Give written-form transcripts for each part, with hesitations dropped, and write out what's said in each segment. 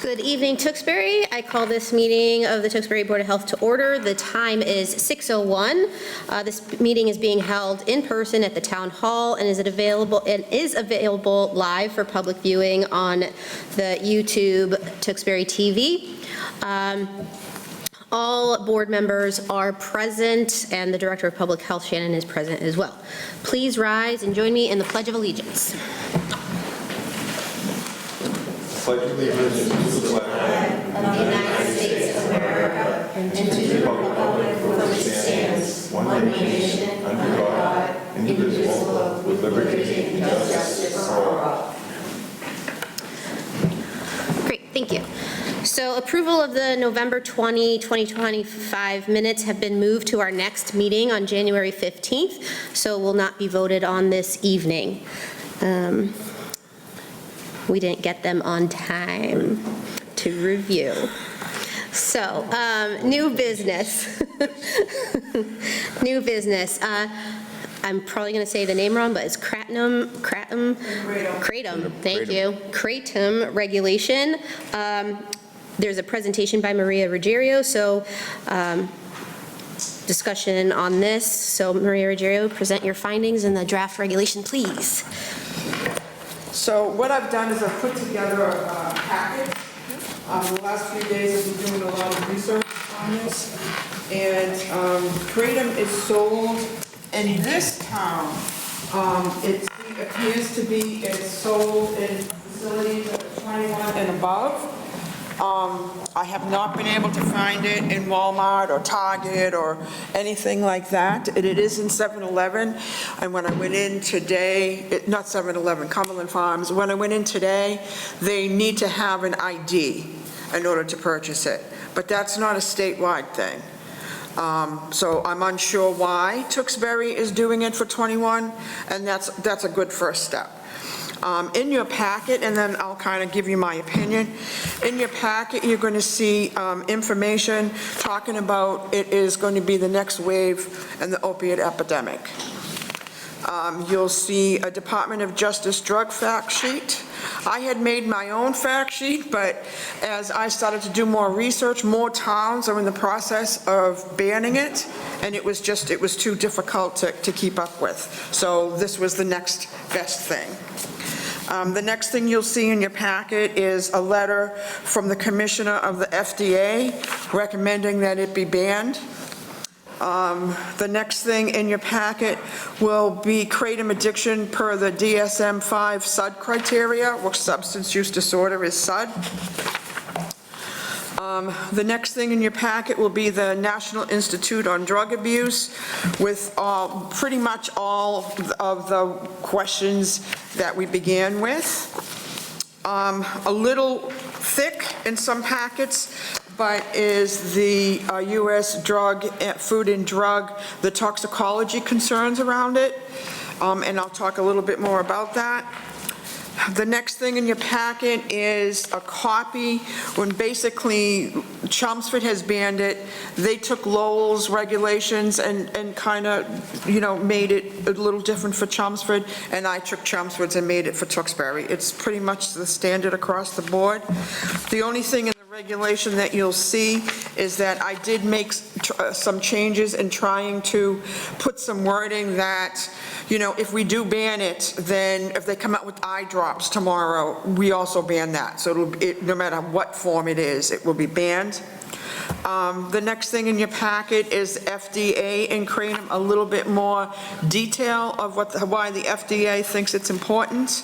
Good evening, Tewksbury. I call this meeting of the Tewksbury Board of Health to order. The time is 6:01. This meeting is being held in person at the Town Hall and is available live for public viewing on the YouTube Tewksbury TV. All board members are present, and the Director of Public Health, Shannon, is present as well. Please rise and join me in the Pledge of Allegiance. Pledge allegiance to the flag Of the United States of America and to the republic for which it stands, one nation, under God, indivisible, with liberty and justice for all. Great, thank you. So approval of the November 2025 minutes have been moved to our next meeting on January 15th, so will not be voted on this evening. We didn't get them on time to review. So, new business. New business. I'm probably going to say the name wrong, but it's Kratom, thank you. Kratom regulation. There's a presentation by Maria Ruggiero, so discussion on this. So Maria Ruggiero, present your findings in the draft regulation, please. So what I've done is I've put together a packet. The last few days I've been doing a lot of research on this. And Kratom is sold in this town. It appears to be sold in facilities that are 21 and above. I have not been able to find it in Walmart or Target or anything like that. It is in 7-Eleven, and when I went in today, not 7-Eleven, Cumberland Farms, when I went in today, they need to have an ID in order to purchase it, but that's not a statewide thing. So I'm unsure why Tewksbury is doing it for 21, and that's a good first step. In your packet, and then I'll kind of give you my opinion. In your packet, you're going to see information talking about it is going to be the next wave in the opiate epidemic. You'll see a Department of Justice drug fact sheet. I had made my own fact sheet, but as I started to do more research, more towns are in the process of banning it, and it was too difficult to keep up with. So this was the next best thing. The next thing you'll see in your packet is a letter from the Commissioner of the FDA recommending that it be banned. The next thing in your packet will be Kratom addiction per the DSM-5 SUD criteria, which substance use disorder is SUD. The next thing in your packet will be the National Institute on Drug Abuse with pretty much all of the questions that we began with. A little thick in some packets, but is the U.S. Food and Drug, the toxicology concerns around it, and I'll talk a little bit more about that. The next thing in your packet is a copy when basically Chelmsford has banned it. They took Lowell's regulations and kind of, made it a little different for Chelmsford, and I took Chelmsford's and made it for Tewksbury. It's pretty much the standard across the board. The only thing in the regulation that you'll see is that I did make some changes in trying to put some wording that, if we do ban it, then if they come out with eye drops tomorrow, we also ban that. So no matter what form it is, it will be banned. The next thing in your packet is FDA and Kratom, a little bit more detail of why the FDA thinks it's important.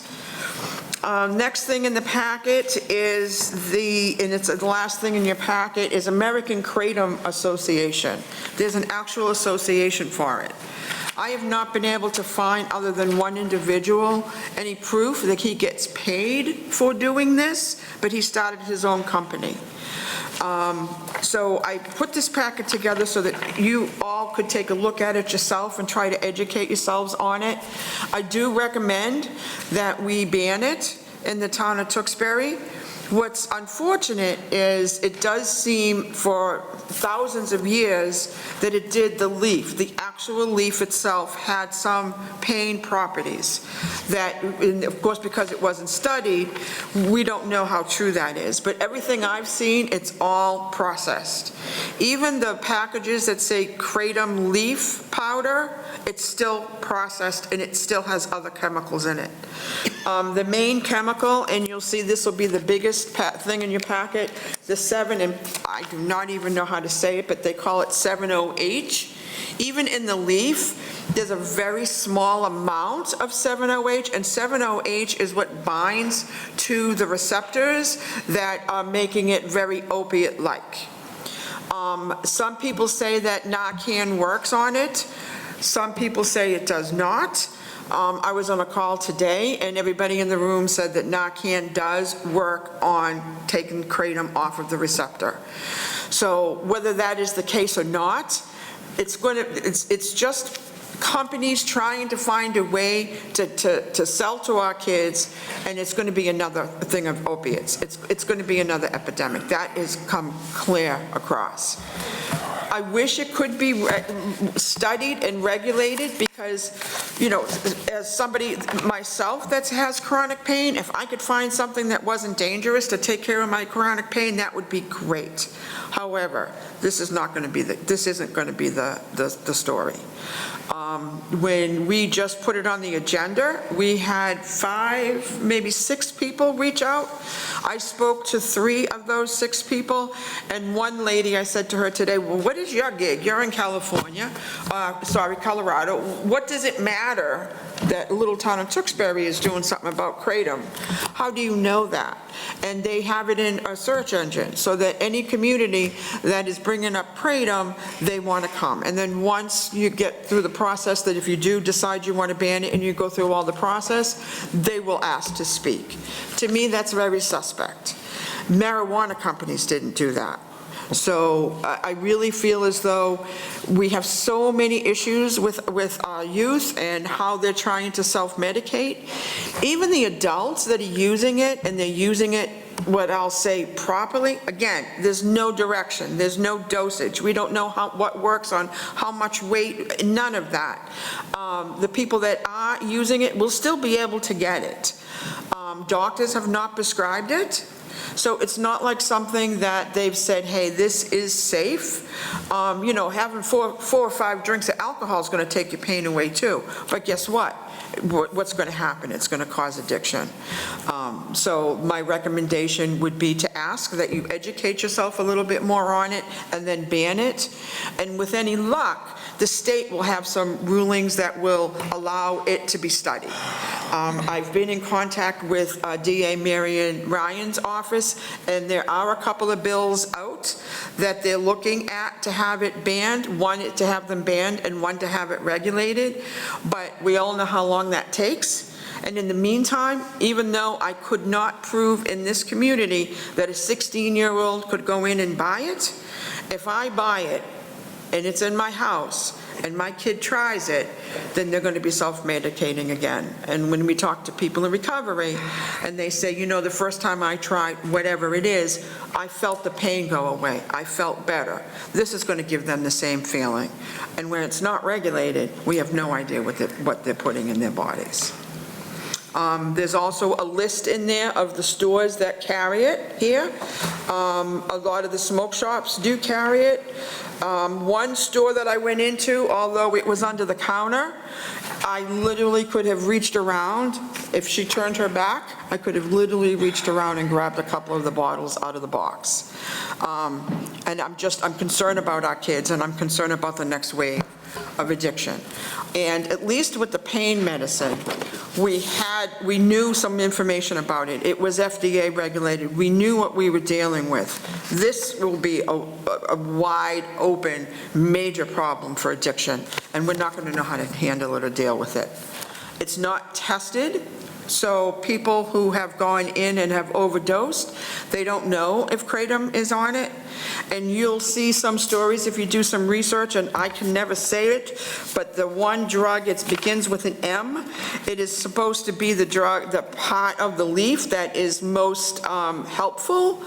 Next thing in the packet is it's the last thing in your packet, is American Kratom Association. There's an actual association for it. I have not been able to find, other than one individual, any proof that he gets paid for doing this, but he started his own company. So I put this packet together so that you all could take a look at it yourself and try to educate yourselves on it. I do recommend that we ban it in the town of Tewksbury. What's unfortunate is it does seem for thousands of years that it did the leaf. The actual leaf itself had some pain properties that, and of course, because it wasn't studied, we don't know how true that is. But everything I've seen, it's all processed. Even the packages that say kratom leaf powder, it's still processed and it still has other chemicals in it. The main chemical, and you'll see this will be the biggest thing in your packet, the 7, and I do not even know how to say it, but they call it 7-OH. Even in the leaf, there's a very small amount of 7-OH, and 7-OH is what binds to the receptors that are making it very opiate-like. Some people say that Narcan works on it. Some people say it does not. I was on a call today, and everybody in the room said that Narcan does work on taking kratom off of the receptor. So whether that is the case or not, it's just companies trying to find a way to sell to our kids, and it's going to be another thing of opiates. It's going to be another epidemic. That has come clear across. I wish it could be studied and regulated because, you know, as somebody myself that has chronic pain, if I could find something that wasn't dangerous to take care of my chronic pain, that would be great. However, this isn't going to be the story. When we just put it on the agenda, we had 5, maybe 6 people reach out. I spoke to 3 of those 6 people, and one lady, I said to her today, well, what is your gig? You're in California, Colorado. What does it matter that little town of Tewksbury is doing something about kratom? How do you know that? And they have it in a search engine so that any community that is bringing up kratom, they want to come. And then once you get through the process, that if you do decide you want to ban it and you go through all the process, they will ask to speak. To me, that's very suspect. Marijuana companies didn't do that. So I really feel as though we have so many issues with our youth and how they're trying to self-medicate. Even the adults that are using it, and they're using it, what I'll say, properly, again, there's no direction, there's no dosage. We don't know what works on how much weight, none of that. The people that are using it will still be able to get it. Doctors have not prescribed it. So it's not like something that they've said, hey, this is safe. You know, having 4 or 5 drinks of alcohol is going to take your pain away too. But guess what? What's going to happen? It's going to cause addiction. So my recommendation would be to ask that you educate yourself a little bit more on it and then ban it. And with any luck, the state will have some rulings that will allow it to be studied. I've been in contact with DA Marion Ryan's office, and there are a couple of bills out that they're looking at to have it banned, one to have them banned and one to have it regulated, but we all know how long that takes. And in the meantime, even though I could not prove in this community that a 16-year-old could go in and buy it, if I buy it and it's in my house and my kid tries it, then they're going to be self-medicating again. And when we talk to people in recovery and they say, you know, the first time I tried whatever it is, I felt the pain go away. I felt better. This is going to give them the same feeling. And when it's not regulated, we have no idea what they're putting in their bodies. There's also a list in there of the stores that carry it here. A lot of the smoke shops do carry it. One store that I went into, although it was under the counter, I literally could have reached around. If she turned her back, I could have literally reached around and grabbed a couple of the bottles out of the box. And I'm concerned about our kids, and I'm concerned about the next wave of addiction. And at least with the pain medicine, we knew some information about it. It was FDA regulated. We knew what we were dealing with. This will be a wide open, major problem for addiction, and we're not going to know how to handle it or deal with it. It's not tested. So people who have gone in and have overdosed, they don't know if kratom is on it. And you'll see some stories if you do some research, and I can never say it, but the one drug, it begins with an M. It is supposed to be the drug, the part of the leaf that is most helpful.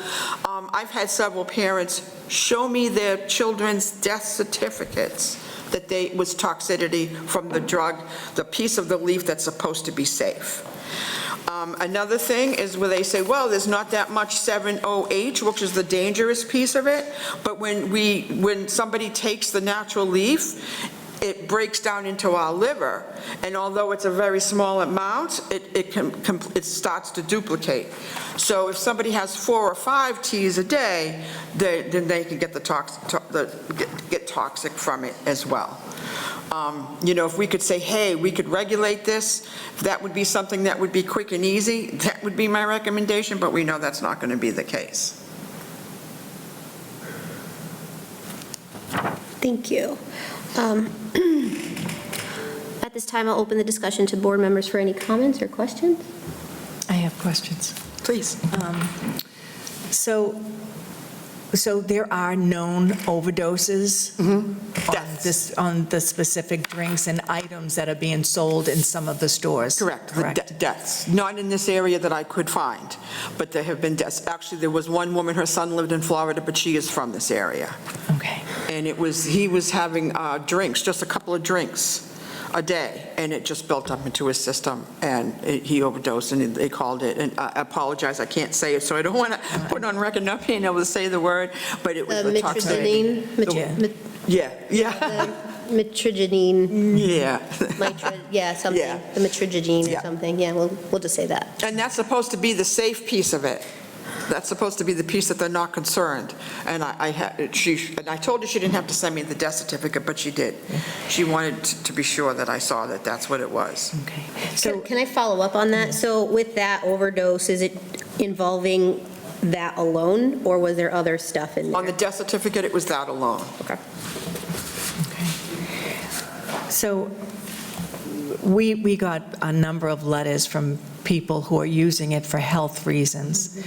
I've had several parents show me their children's death certificates that they was toxicity from the drug, the piece of the leaf that's supposed to be safe. Another thing is where they say, well, there's not that much 7-OH, which is the dangerous piece of it, but when somebody takes the natural leaf, it breaks down into our liver, and although it's a very small amount, it starts to duplicate. So if somebody has 4 or 5 teas a day, then they can get get toxic from it as well. If we could say, hey, we could regulate this, that would be something that would be quick and easy, that would be my recommendation, but we know that's not going to be the case. Thank you. At this time, I'll open the discussion to board members for any comments or questions. I have questions. Please. So there are known overdoses Deaths. on the specific drinks and items that are being sold in some of the stores? Correct. Deaths. Not in this area that I could find, but there have been deaths. Actually, there was one woman, her son lived in Florida, but she is from this area. Okay. And he was having drinks, just a couple of drinks a day, and it just built up into his system, and he overdosed, and they called it, and I apologize, I can't say it, so I don't want to put it on record, not being able to say the word, but it was the toxicity. Mitragynine, Yeah. mitragynine, something, Yeah. the mitragynine Yeah. or something, yeah, we'll just say that. And that's supposed to be the safe piece of it. That's supposed to be the piece that they're not concerned. And I told her she didn't have to send me the death certificate, but she did. She wanted to be sure that I saw that that's what it was. Okay. Can I follow up on that? So with that overdose, is it involving that alone, or was there other stuff in there? On the death certificate, it was that alone. Okay. So we got a number of letters from people who are using it for health reasons.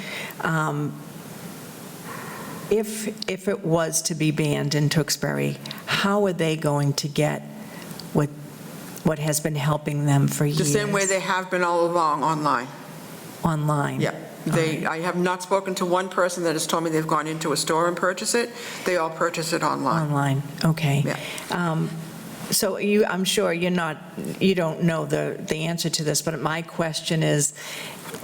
If it was to be banned in Tewksbury, how are they going to get what has been helping them for years? The same way they have been all along, online. Online? Yeah. I have not spoken to one person that has told me they've gone into a store and purchased it. They all purchase it online. Online, okay. Yeah. So I'm sure you don't know the answer to this, but my question is,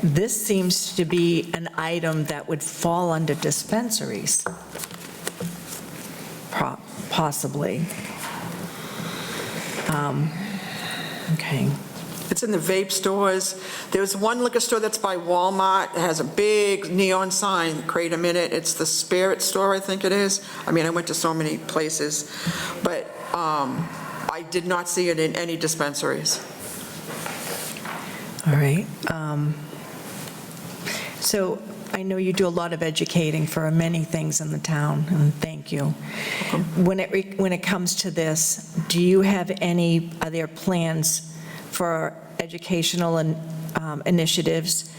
this seems to be an item that would fall under dispensaries, possibly. Okay. It's in the vape stores. There's one liquor store that's by Walmart. It has a big neon sign, kratom in it. It's the Spirit store, I think it is. I mean, I went to so many places, but I did not see it in any dispensaries. All right. So I know you do a lot of educating for many things in the town, and thank you. When it comes to this, do you have are there plans for educational initiatives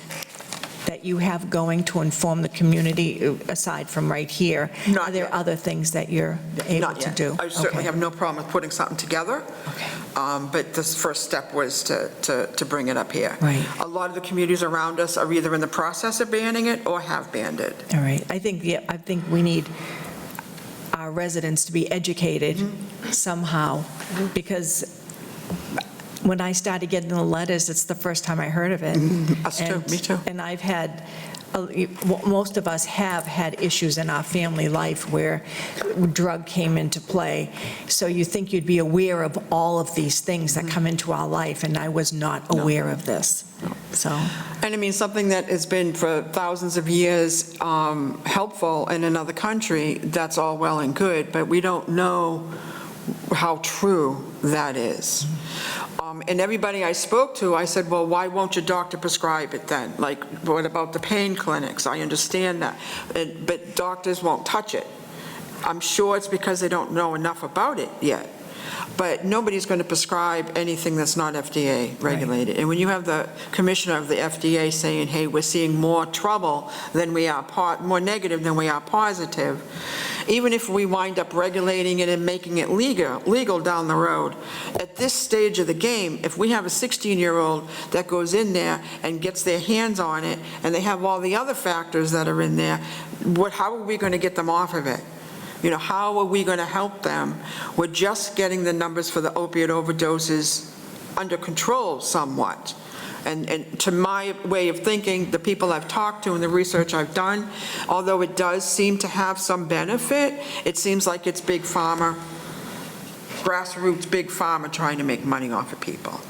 that you have going to inform the community, aside from right here? Not Are there yet. other things that you're able Not to yet. do? I certainly Okay. have no problem with putting something together. Okay. But this first step was to bring it up here. Right. A lot of the communities around us are either in the process of banning it or have banned it. All right. I think we need our residents to be educated somehow, because when I started getting the letters, it's the first time I heard of it. Us too, me too. And I've had, most of us have had issues in our family life where drug came into play. So you think you'd be aware of all of these things that come into our life, and I was not aware of this. So, And I mean, something that has been for thousands of years helpful in another country, that's all well and good, but we don't know how true that is. And everybody I spoke to, I said, well, why won't your doctor prescribe it then? Like, what about the pain clinics? I understand that, but doctors won't touch it. I'm sure it's because they don't know enough about it yet. but nobody's going to prescribe anything that's not FDA regulated. And when you have the commissioner of the FDA saying, hey, we're seeing more trouble than we are, more negative than we are positive, even if we wind up regulating it and making it legal down the road, at this stage of the game, if we have a 16-year-old that goes in there and gets their hands on it, and they have all the other factors that are in there, how are we going to get them off of it? You know, how are we going to help them? We're just getting the numbers for the opioid overdoses under control somewhat. And to my way of thinking, the people I've talked to and the research I've done, although it does seem to have some benefit, it seems like it's big pharma, grassroots big pharma trying to make money off of people.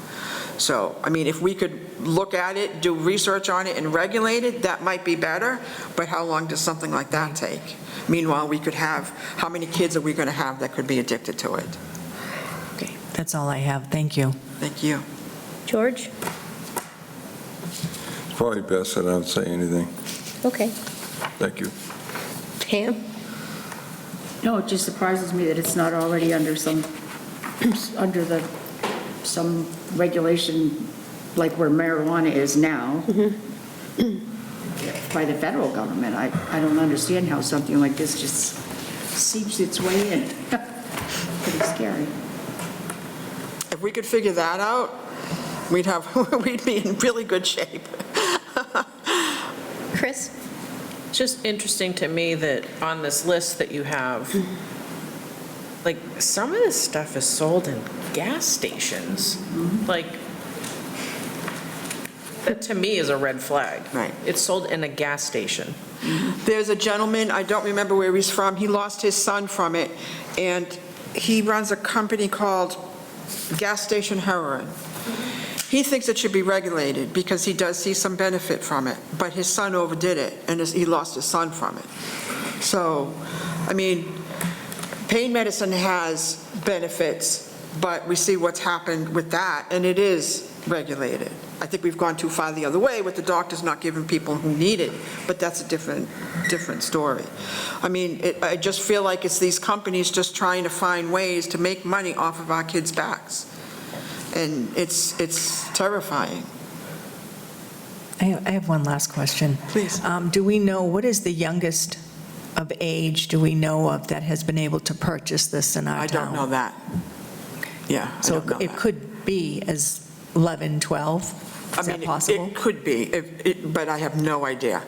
So, I mean, if we could look at it, do research on it and regulate it, that might be better, but how long does something like that take? Meanwhile, we could have, how many kids are we going to have that could be addicted to it? Okay, that's all I have. Thank you. Thank you. George? It's probably best that I don't say anything. Okay. Thank you. Pam? No, it just surprises me that it's not already under some regulation like where marijuana is now by the federal government. I don't understand how something like this just seeps its way in. Pretty scary. If we could figure that out, we'd be in really good shape. Chris? It's just interesting to me that on this list that you have, like, some of this stuff is sold in gas stations. Like, that to me is a red flag. Right. It's sold in a gas station. There's a gentleman, I don't remember where he's from, he lost his son from it, and he runs a company called Gas Station Heroin. He thinks it should be regulated because he does see some benefit from it, but his son overdid it, and he lost his son from it. So, I mean, pain medicine has benefits, but we see what's happened with that, and it is regulated. I think we've gone too far the other way with the doctors not giving people who need it, but that's a different story. I mean, I just feel like it's these companies just trying to find ways to make money off of our kids' backs. And it's terrifying. I have one last question. Please. Do we know, what is the youngest of age do we know of that has been able to purchase this in our I town? don't know that. Yeah, I So don't know it that. could be as 11, 12? Is that possible? It could be, but I have no idea.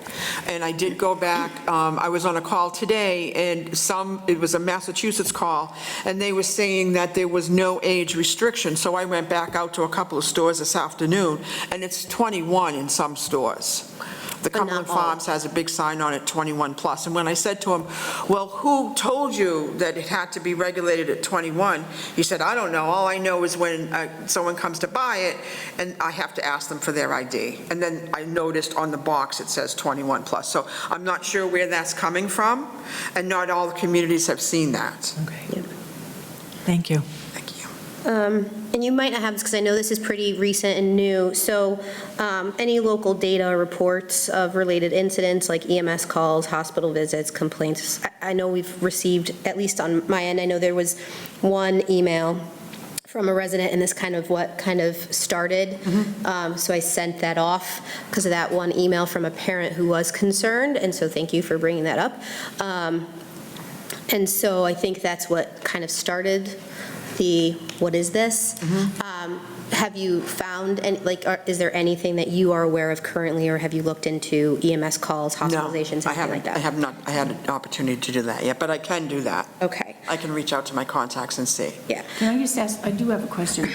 And I did go back, I was on a call today, and it was a Massachusetts call, and they were saying that there was no age restriction, so I went back out to a couple of stores this afternoon, and it's 21 in some stores. The But not Cumberland all. Farms has a big sign on it, 21 plus. And when I said to him, well, who told you that it had to be regulated at 21? He said, I don't know. All I know is when someone comes to buy it, and I have to ask them for their ID. And then I noticed on the box it says 21 plus. So I'm not sure where that's coming from, and not all the communities have seen that. Okay. Thank you. Thank you. And you might not have this because I know this is pretty recent and new. So any local data or reports of related incidents like EMS calls, hospital visits, complaints, I know we've received, at least on my end, I know there was one email from a resident, and this kind of started. So I sent that off because of that one email from a parent who was concerned, and so thank you for bringing that up. And so I think that's what kind of started the, what is this? Have you found, is there anything that you are aware of currently, or have you looked into EMS calls, hospitalizations, No, anything I haven't. like that? I have not had an opportunity to do that yet, but I can do that. Okay, I can reach out to my contacts and see. yeah. Can I just ask, I do have a question.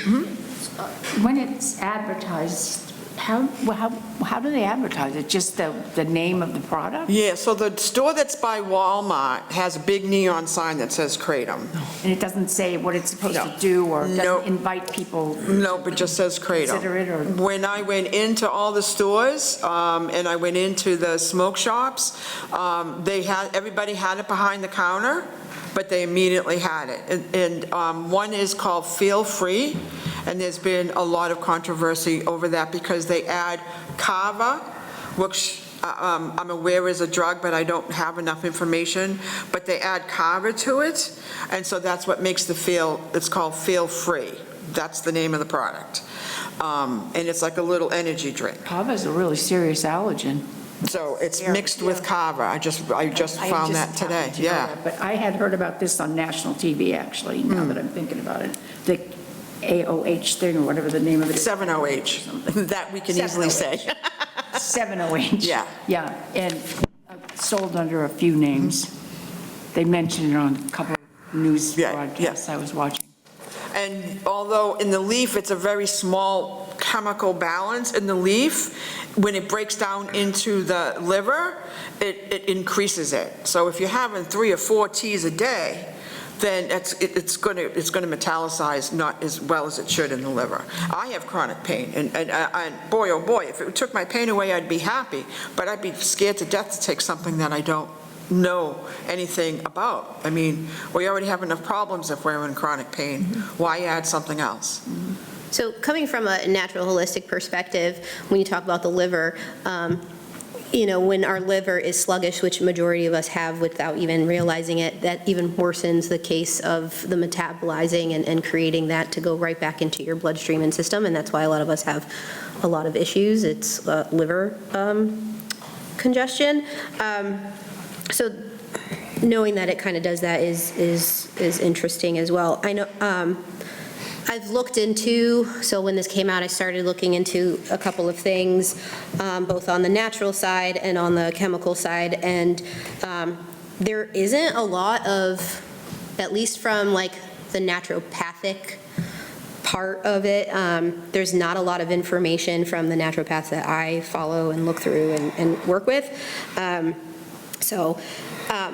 When it's advertised, how do they advertise it? Just the name of the product? Yeah, so the store that's by Walmart has a big neon sign that says Kratom. And it doesn't say what it's supposed No. to do, or No. doesn't invite people? No, but just says Kratom. Consider it, or- When I went into all the stores, and I went into the smoke shops, everybody had it behind the counter, but they immediately had it. And one is called Feel Free, and there's been a lot of controversy over that because they add kava, which I'm aware is a drug, but I don't have enough information, but they add kava to it, and so that's what makes it's called Feel Free. That's the name of the product. And it's like a little energy drink. Kava is a really serious allergen. So it's mixed with kava. I just found that today, happened to know yeah. that, But I had heard about this on national TV, actually, now that I'm thinking about it. The AOH thing, or whatever the name of it is. 70H, that we can easily say. 70H. Yeah. Yeah, and sold under a few names. They mentioned it on a couple of news Yeah, broadcasts I was watching. And although in the leaf, it's a very small chemical balance in the leaf, when it breaks down into the liver, it increases it. So if you're having 3 or 4 teas a day, then it's going to metallicize not as well as it should in the liver. I have chronic pain, and boy, oh boy, if it took my pain away, I'd be happy, but I'd be scared to death to take something that I don't know anything about. I mean, we already have enough problems if we're in chronic pain. Why add something else? So coming from a natural holistic perspective, when you talk about the liver, when our liver is sluggish, which majority of us have without even realizing it, that even worsens the case of the metabolizing and creating that to go right back into your bloodstream and system, and that's why a lot of us have a lot of issues. It's liver congestion. So knowing that it kind of does that is interesting as well. I know, I've looked into, so when this came out, I started looking into a couple of things, both on the natural side and on the chemical side, and there isn't a lot of, at least from like the naturopathic part of it, there's not a lot of information from the naturopaths that I follow and look through and work with.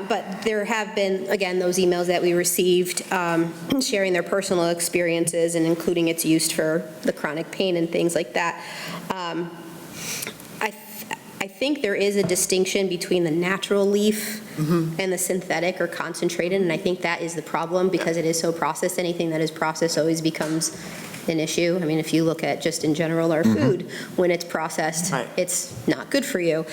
But there have been, again, those emails that we received sharing their personal experiences and including its use for the chronic pain and things like that. I think there is a distinction between the natural leaf and the synthetic or concentrated, and I think that is the problem because it is so processed. Anything that is processed always becomes an issue. I mean, if you look at just in general our food, when it's processed, Right. it's not good for you.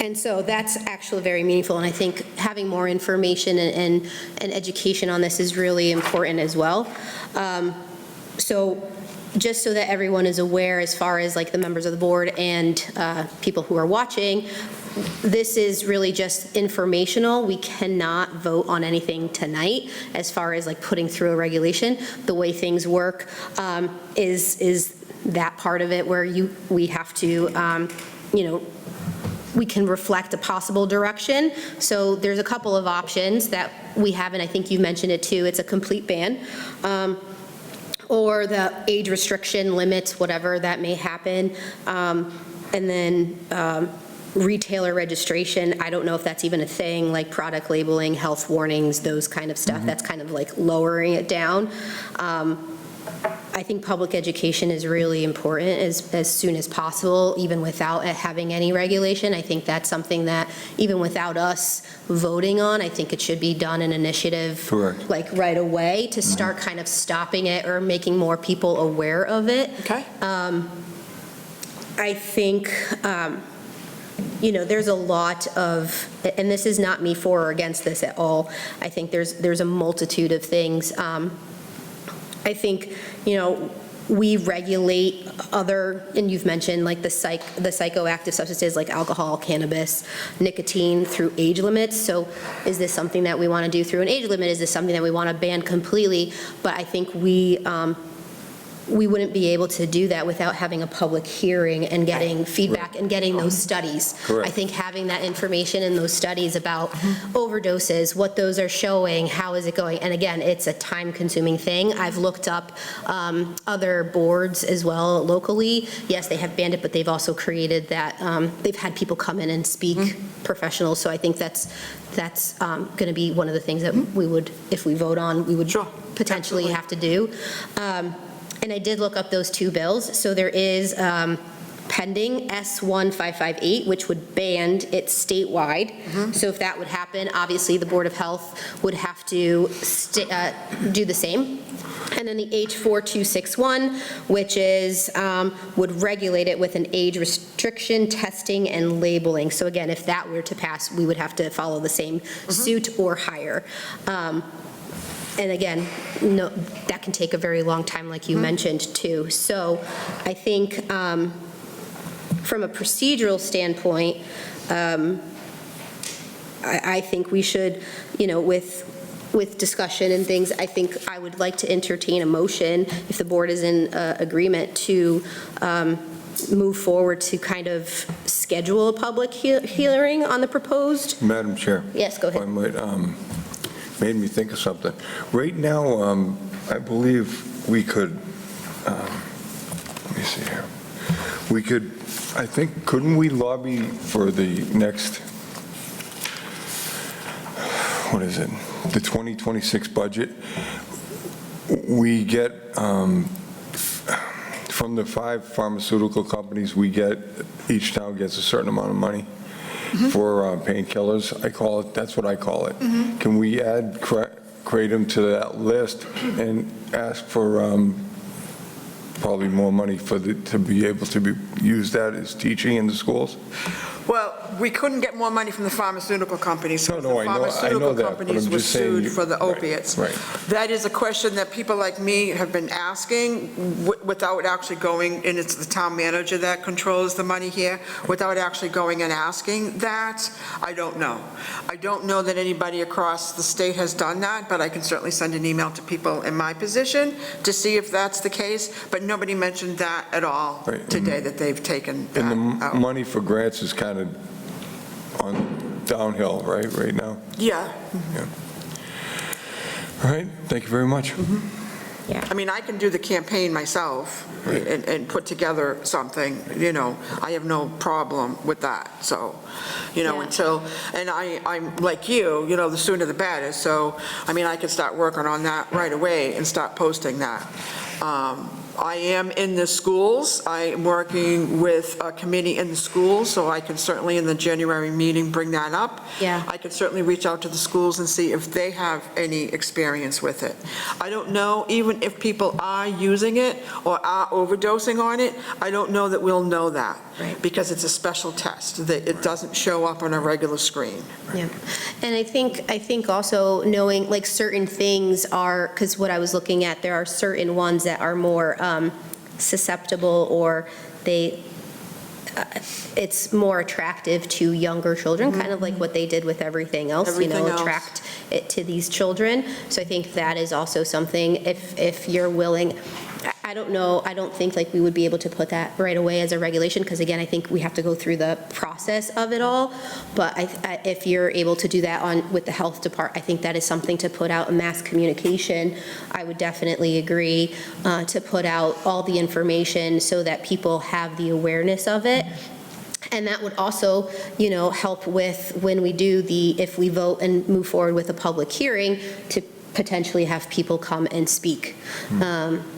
And so that's actually very meaningful, and I think having more information and education on this is really important as well. So just so that everyone is aware, as far as like the members of the board and people who are watching, this is really just informational. We cannot vote on anything tonight as far as like putting through a regulation. The way things work is that part of it where we have to, we can reflect a possible direction. So there's a couple of options that we have, and I think you mentioned it too. It's a complete ban, or the age restriction limits, whatever that may happen. And then retailer registration, I don't know if that's even a thing, like product labeling, health warnings, those kind of stuff. That's kind of like lowering it down. I think public education is really important as soon as possible, even without it having any regulation. I think that's something that, even without us voting on, I think it should be done an initiative Correct. like right away to start kind of stopping it or making more people aware of it. Okay? I think, there's a lot of, and this is not me for or against this at all. I think there's a multitude of things. I think, we regulate other, and you've mentioned like the psychoactive substances like alcohol, cannabis, nicotine through age limits. So is this something that we want to do through an age limit? Is this something that we want to ban completely? But I think we wouldn't be able to do that without having a public hearing and getting feedback and getting those studies. Correct. I think having that information and those studies about overdoses, what those are showing, how is it going, and again, it's a time-consuming thing. I've looked up other boards as well locally. Yes, they have banned it, but they've also created that, they've had people come in and speak, professionals, so I think that's going to be one of the things that we would, if we vote on, we would Sure. potentially have to do. And I did look up those two bills. So there is pending S1558, which would ban it statewide. So if that would happen, obviously, the Board of Health would have to do the same. And then the H4261, which is, would regulate it with an age restriction, testing, and labeling. So again, if that were to pass, we would have to follow the same suit or higher. And again, no, that can take a very long time, like you mentioned, too. So I think from a procedural standpoint, I think we should, with discussion and things, I think I would like to entertain a motion, if the board is in agreement, to move forward to kind of schedule a public hearing on the proposed. Madam Chair. Yes, go If I ahead. might, made me think of something. Right now, I believe we could, let me see here. We could, I think, couldn't we lobby for the next, what is it, the 2026 budget? We get, from the 5 pharmaceutical companies, each town gets a certain amount of money for painkillers. I call it, that's what I call it. Can we add Kratom to that list and ask for probably more money to be able to use that as teaching in the schools? Well, we couldn't get more money from the pharmaceutical companies. No, because no, the I know pharmaceutical that, but companies I'm were just saying sued for the right, opiates. right. That is a question that people like me have been asking without actually going, and it's the town manager that controls the money here, without actually going and asking that. I don't know. I don't know that anybody across the state has done that, but I can certainly send an email to people in my position to see if that's the case, but nobody mentioned that at all Right. today, that they've taken that And the out. money for grants is kind of on downhill, right now? Yeah. All right, thank you very much. I mean, I can do the campaign myself Right. and put together something, I have no problem with that, so, Yeah. and I'm like you, the sooner the better, so, I mean, I could start working on that right away and start posting that. I am in the schools, I am working with a committee in the schools, so I can certainly in the January meeting bring that up. Yeah. I could certainly reach out to the schools and see if they have any experience with it. I don't know, even if people are using it or are overdosing on it, I don't know that we'll know that. Right. Because it's a special test, that it doesn't show up on a regular screen. Yeah, and I think also knowing, like, certain things are, because what I was looking at, there are certain ones that are more susceptible, or it's more attractive to younger children, kind of like what they did with everything else, Everything else. attract it to these children. So I think that is also something, if you're willing, I don't know, I don't think like we would be able to put that right away as a regulation, because again, I think we have to go through the process of it all. But if you're able to do that with the health department, I think that is something to put out in mass communication. I would definitely agree to put out all the information so that people have the awareness of it. And that would also, help with when we do if we vote and move forward with a public hearing, to potentially have people come and speak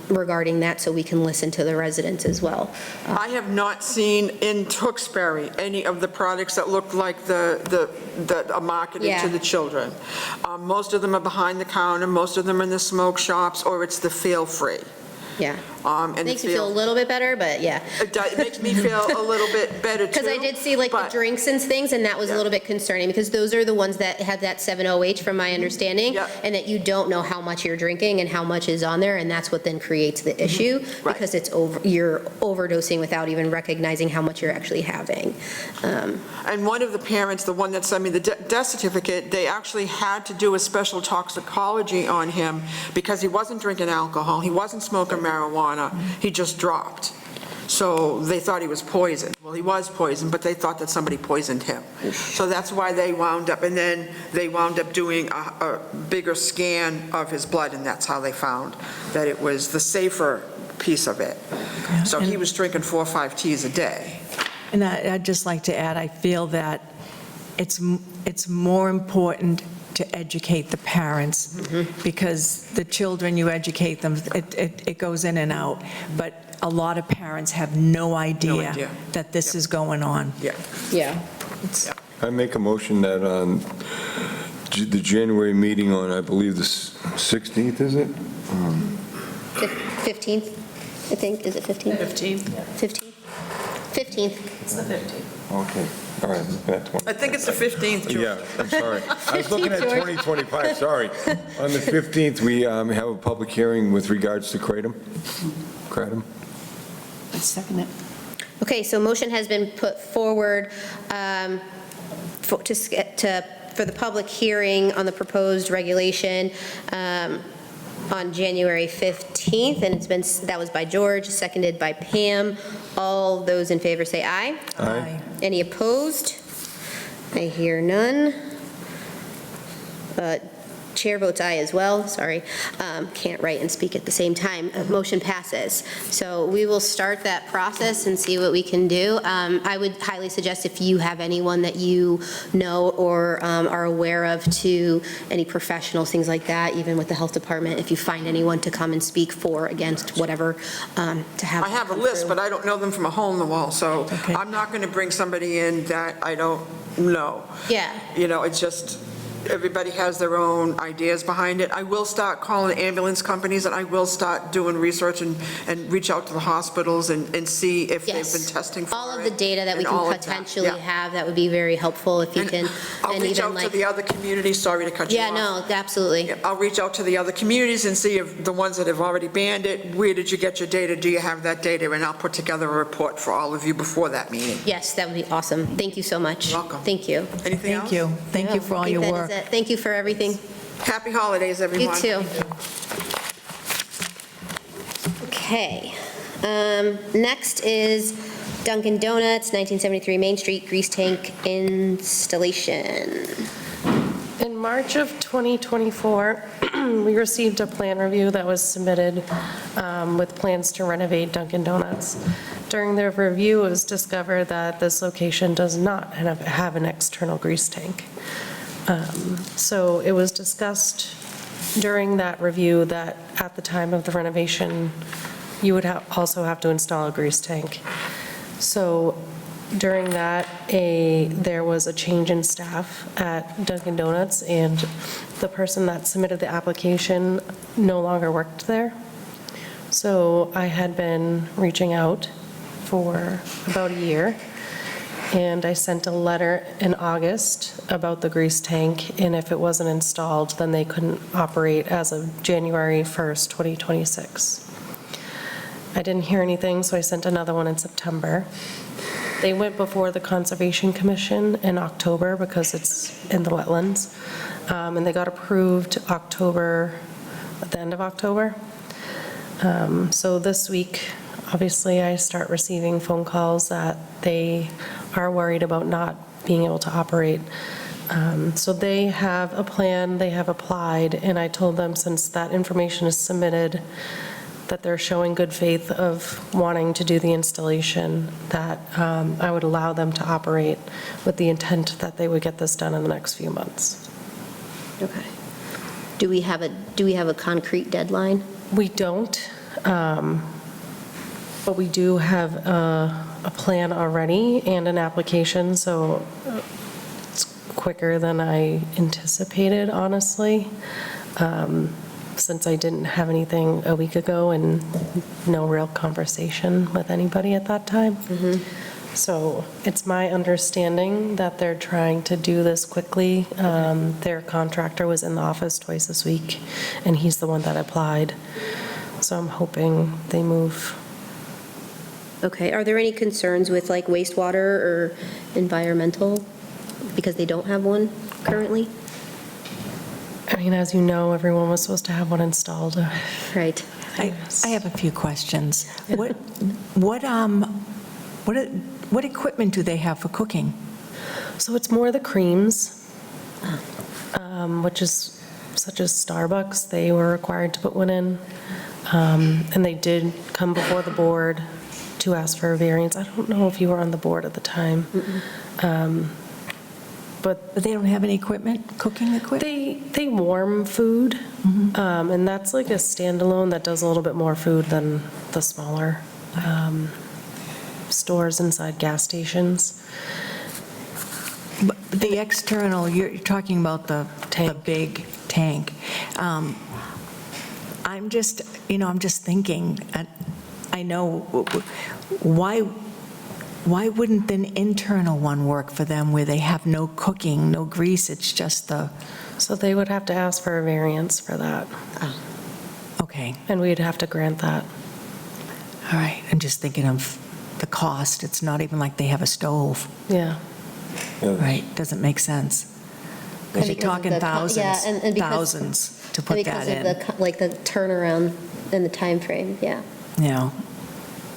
regarding that, so we can listen to the residents as well. I have not seen in Tewksbury any of the products that look like that are marketed to Yeah. the children. Most of them are behind the counter, most of them are in the smoke shops, or it's the feel-free. Yeah. And the Makes you feel a little bit better, but yeah. It makes me feel a little bit better, too. Because I did see like the but- drinks and things, and that was a Yeah. little bit concerning, because those are the ones that have that 7-OH from my understanding. Yep. And that you don't know how much you're drinking and how much is on there, and that's what then creates the issue. Right. Because you're overdosing without even recognizing how much you're actually having. And one of the parents, the one that sent me the death certificate, they actually had to do a special toxicology on him because he wasn't drinking alcohol, he wasn't smoking marijuana, he just dropped. So they thought he was poisoned. Well, he was poisoned, but they thought that somebody poisoned him. So that's why they wound up, and then they wound up doing a bigger scan of his blood, and that's how they found that it was the safer piece of it. So he was drinking 4 or 5 teas a day. And I'd just like to add, I feel that it's more important to educate the parents, because the children, you educate them, it goes in and out, but a lot of parents have no idea idea. that this is going on. Yeah. Yeah. I make a motion that on the January meeting on, I believe, the 16th, is it? 15th, I think, is it 15th? 15th? 15th? 15th. It's the 15th. Okay, all right, look at 20. I think it's the 15th, George. Yeah, I'm sorry. I was looking at 2025, sorry. On the 15th, we have a public hearing with regards to Kratom. I second it. Okay, so motion has been put forward for the public hearing on the proposed regulation on January 15th, and that was by George, seconded by Pam. All those in favor say aye. Aye. Any opposed? I hear none. Chair votes aye as well, sorry. Can't write and speak at the same time. Motion passes. So we will start that process and see what we can do. I would highly suggest if you have anyone that you know or are aware of, to any professionals, things like that, even with the health department, if you find anyone to come and speak for, against, whatever, to have. I have a list, but I don't know them from a hole in the wall, so Okay. I'm not going to bring somebody in that I don't know. Yeah. You know, it's just, everybody has their own ideas behind it. I will start calling ambulance companies, and I will start doing research and reach out to the hospitals and see if they've been Yes. testing for it. All of the data that we and all can of that. potentially Yeah. have, that would be very helpful if you And can. I'll and reach even out to like- the other communities, sorry to cut you off. Yeah, no, absolutely. Yeah, I'll reach out to the other communities and see if the ones that have already banned it, where did you get your data? Do you have that data? And I'll put together a report for all of you before that meeting. Yes, that would be awesome. Thank you so much. You're welcome. Thank you. Anything else? Thank you. Thank you No, for I all think your that is work. it. Thank you for everything. Happy holidays, You everyone. too. Okay. Next is Dunkin' Donuts, 1973 Main Street, grease tank installation. In March of 2024, we received a plan review that was submitted with plans to renovate Dunkin' Donuts. During the review, it was discovered that this location does not have an external grease tank. So it was discussed during that review that at the time of the renovation, you would also have to install a grease tank. So during that, there was a change in staff at Dunkin' Donuts, and the person that submitted the application no longer worked there. So I had been reaching out for about a year, and I sent a letter in August about the grease tank, and if it wasn't installed, then they couldn't operate as of January 1st, 2026. I didn't hear anything, so I sent another one in September. They went before the Conservation Commission in October because it's in the wetlands, and they got approved at the end of October. So this week, obviously, I start receiving phone calls that they are worried about not being able to operate. So they have a plan, they have applied, and I told them, since that information is submitted, that they're showing good faith of wanting to do the installation, that I would allow them to operate with the intent that they would get this done in the next few months. Okay. Do we have a concrete deadline? We don't, but we do have a plan already and an application, so it's quicker than I anticipated, honestly, since I didn't have anything a week ago and no real conversation with anybody at that time. So it's my understanding that they're trying to do this quickly. Their contractor was in the office twice this week, and he's the one that applied. So I'm hoping they move. Okay, are there any concerns with like wastewater or environmental, because they don't have one currently? I mean, as you know, everyone was supposed to have one installed. Right. I have a few questions. What equipment do they have for cooking? So it's more the creams, which is such as Starbucks, they were required to put one in. And they did come before the board to ask for a variance. I don't know if you were on the board at the time. But But they don't have any equipment, cooking equipment? they warm food, and that's like a standalone that does a little bit more food than the smaller stores inside gas stations. But the external, you're talking about the big tank. I'm just thinking, I know, why wouldn't an internal one work for them where they have no cooking, no grease, it's just the, So they would have to ask for a variance for that, okay, and we'd have to grant that. all right. I'm just thinking of the cost. It's not even like they have a stove, Yeah. right? Doesn't make sense. Because you're because of talking the thousands, and because- thousands to put that in. Because of the turnaround and the time frame, yeah. Yeah,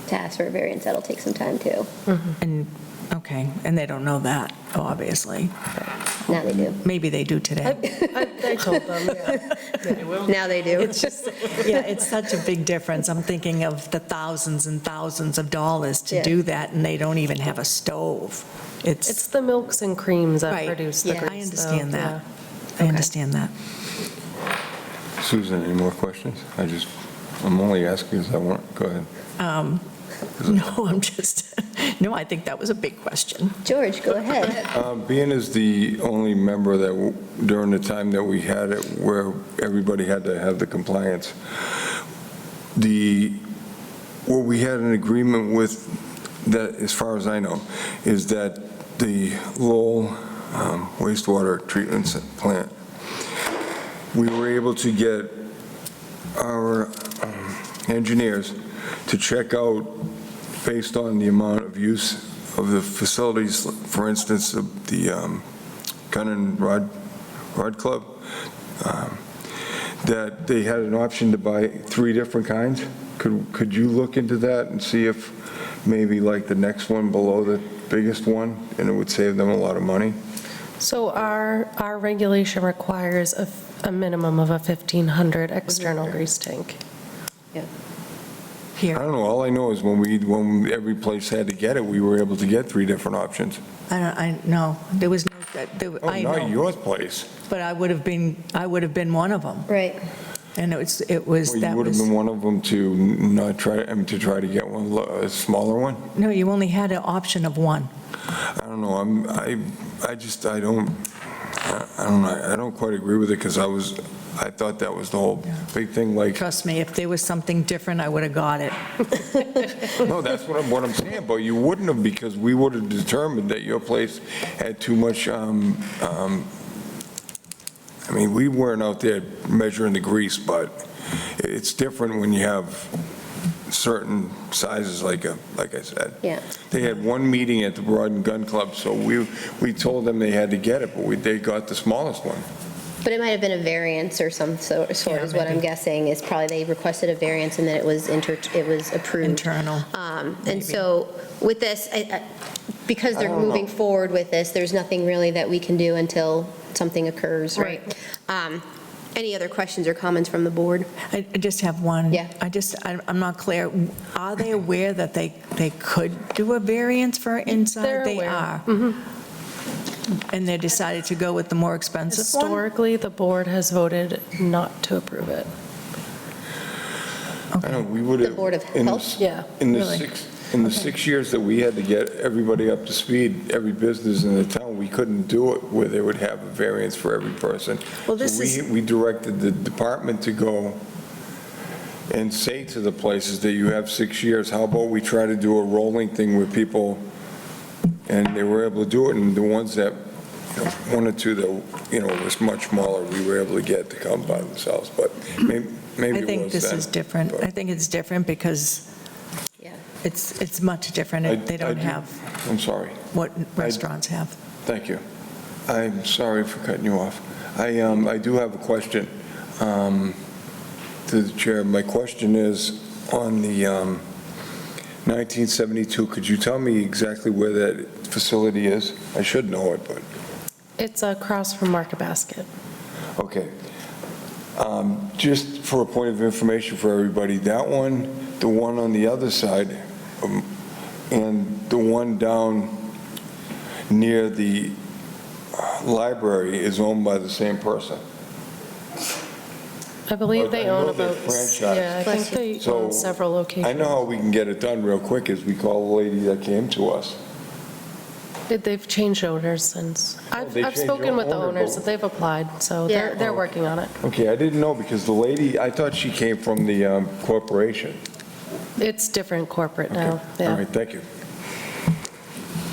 To ask for a variance, that'll take some time too. and, okay, and they don't know that, obviously. Now they do. Maybe they do today. I told them, yeah. Now they do. It's just, yeah, it's such a big difference. I'm thinking of the thousands and thousands of dollars to Yeah. do that, and they don't even have a stove. It's the milks and creams that Right. produce the Yeah. grease, I understand though, that. yeah. I understand that. Susan, any more questions? I'm only asking because I want, go ahead. No, no, I think that was a big question. George, go ahead. Being as the only member that, during the time that we had it, where everybody had to have the compliance, what we had an agreement with, that, as far as I know, is that the Lowell wastewater treatment plant, we were able to get our engineers to check out, based on the amount of use of the facilities, for instance, the Gun and Rod Club, that they had an option to buy 3 different kinds. Could you look into that and see if maybe like the next one below the biggest one, and it would save them a lot of money? So our regulation requires a minimum of a 1,500 external grease tank. I Here, don't know, all I know is when every place had to get it, we were able to get 3 different options. no, there was no, Oh, I not know, your place. but I would have been one of them. Right. And it was, Well, that you would have was, been one of them to not try, to try to get one, a smaller one? no, you only had an option of one. I don't know, I don't quite agree with it, because I thought that was the whole big thing, like, Trust me, if there was something different, I would have got it. no, that's what I'm saying, but you wouldn't have, because we would have determined that your place had too much, we weren't out there measuring the grease, but it's different when you have certain sizes, like I said. Yeah. They had one meeting at the Rod and Gun Club, so we told them they had to get it, but they got the smallest one. But it might have been a variance or some sort is what I'm maybe. guessing, is probably they requested a variance and then it was approved. Internal. And so with this, because they're I don't know. moving forward with this, there's nothing really that we can do until something occurs, right? Any other questions or comments from the board? I just have one. Yeah. I'm not clear. Are they aware that they could do a variance for inside? They're They aware. are. And they decided to go with the more expensive one? Historically, the board has voted not to approve it. I know, we would have. The Board of in the Health? s- Yeah. In the Really? 6 years that we had to get everybody up to speed, every business in the town, we couldn't do it where they would have a variance for every person. Well, this So is- we directed the department to go and say to the places that you have 6 years, how about we try to do a rolling thing with people? And they were able to do it, and the ones that, one or two that, was much smaller, we were able to get to come by themselves, but maybe it was then. I think this is different. but- I think it's different because Yeah. it's much different. They I don't do- have I'm sorry. what restaurants have. Thank you. I'm sorry for cutting you off. I do have a question to the chair. My question is on the 1972, could you tell me exactly where that facility is? I should know it, but, It's across from Market Basket. okay. Just for a point of information for everybody, that one, the one on the other side, and the one down near the library is owned by the same person. I believe they I know own they're about, franchised. yeah, I think they So, own several locations. I know how we can get it done real quick is we call the lady that came to us. They've changed owners since. I've they I've changed spoken with the owner, owners, but- that they've applied, so Yeah. they're working on it. Okay, I didn't know because the lady, I thought she came from the corporation. It's different corporate now, All yeah. right, thank you.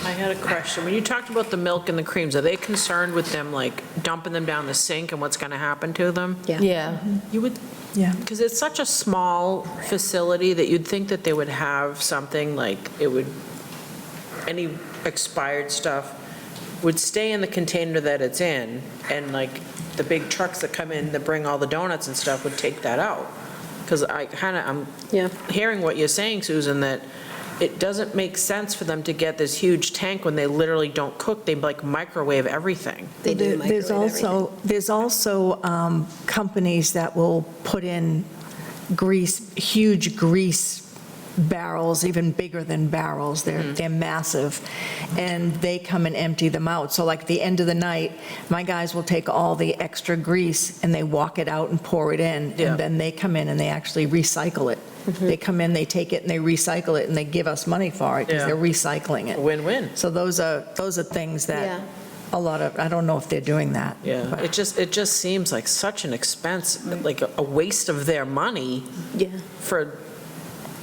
I had a question. When you talked about the milk and the creams, are they concerned with them, like, dumping them down the sink and what's going to happen to them? Yeah. Yeah, You would, Yeah. because it's such a small facility that you'd think that they would have something like, it would, any expired stuff would stay in the container that it's in, and like, the big trucks that come in that bring all the donuts and stuff would take that out. Because I'm Yeah. hearing what you're saying, Susan, that it doesn't make sense for them to get this huge tank when they literally don't cook, they like microwave everything. They do There's also companies that will put in huge grease barrels, even bigger than barrels. They're massive, and they come and empty them out. So like at the end of the night, my guys will take all the extra grease and they walk it out and pour it in, Yeah. and then they come in and they actually recycle it. They come in, they take it and they recycle it, and they give us money for it because Yeah. they're recycling it. Win-win. So those are things Yeah. that a lot of, I don't know if they're doing that. Yeah, but- it just seems like such an expense, like a waste of their money Yeah. for,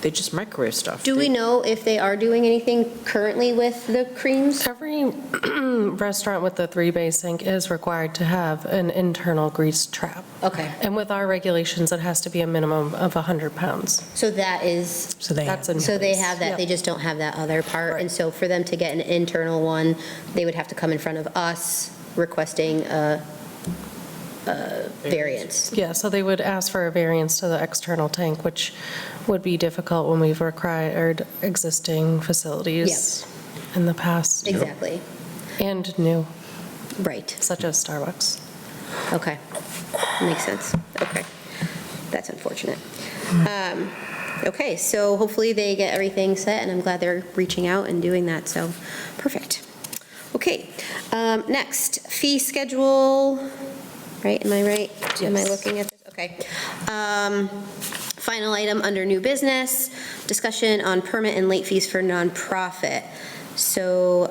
they just microwave stuff. Do we know if they are doing anything currently with the creams? every restaurant with the 3-bay sink is required to have an internal grease trap. Okay, And with our regulations, it has to be a minimum of 100 pounds. so that is, So they, That's in so they place. have that, Yep. they just don't have that other part. Right. And so for them to get an internal one, they would have to come in front of us requesting a variance. Yeah, so they would ask for a variance to the external tank, which would be difficult when we've required existing facilities in the past, Exactly, and new, right, such as Starbucks. okay, makes sense, okay. That's unfortunate. Okay, so hopefully they get everything set, and I'm glad they're reaching out and doing that, so, perfect. Okay, next, fee schedule, right, am I right? Am I Yes. looking at this? Okay. Final item under new business, discussion on permit and late fees for nonprofit. So,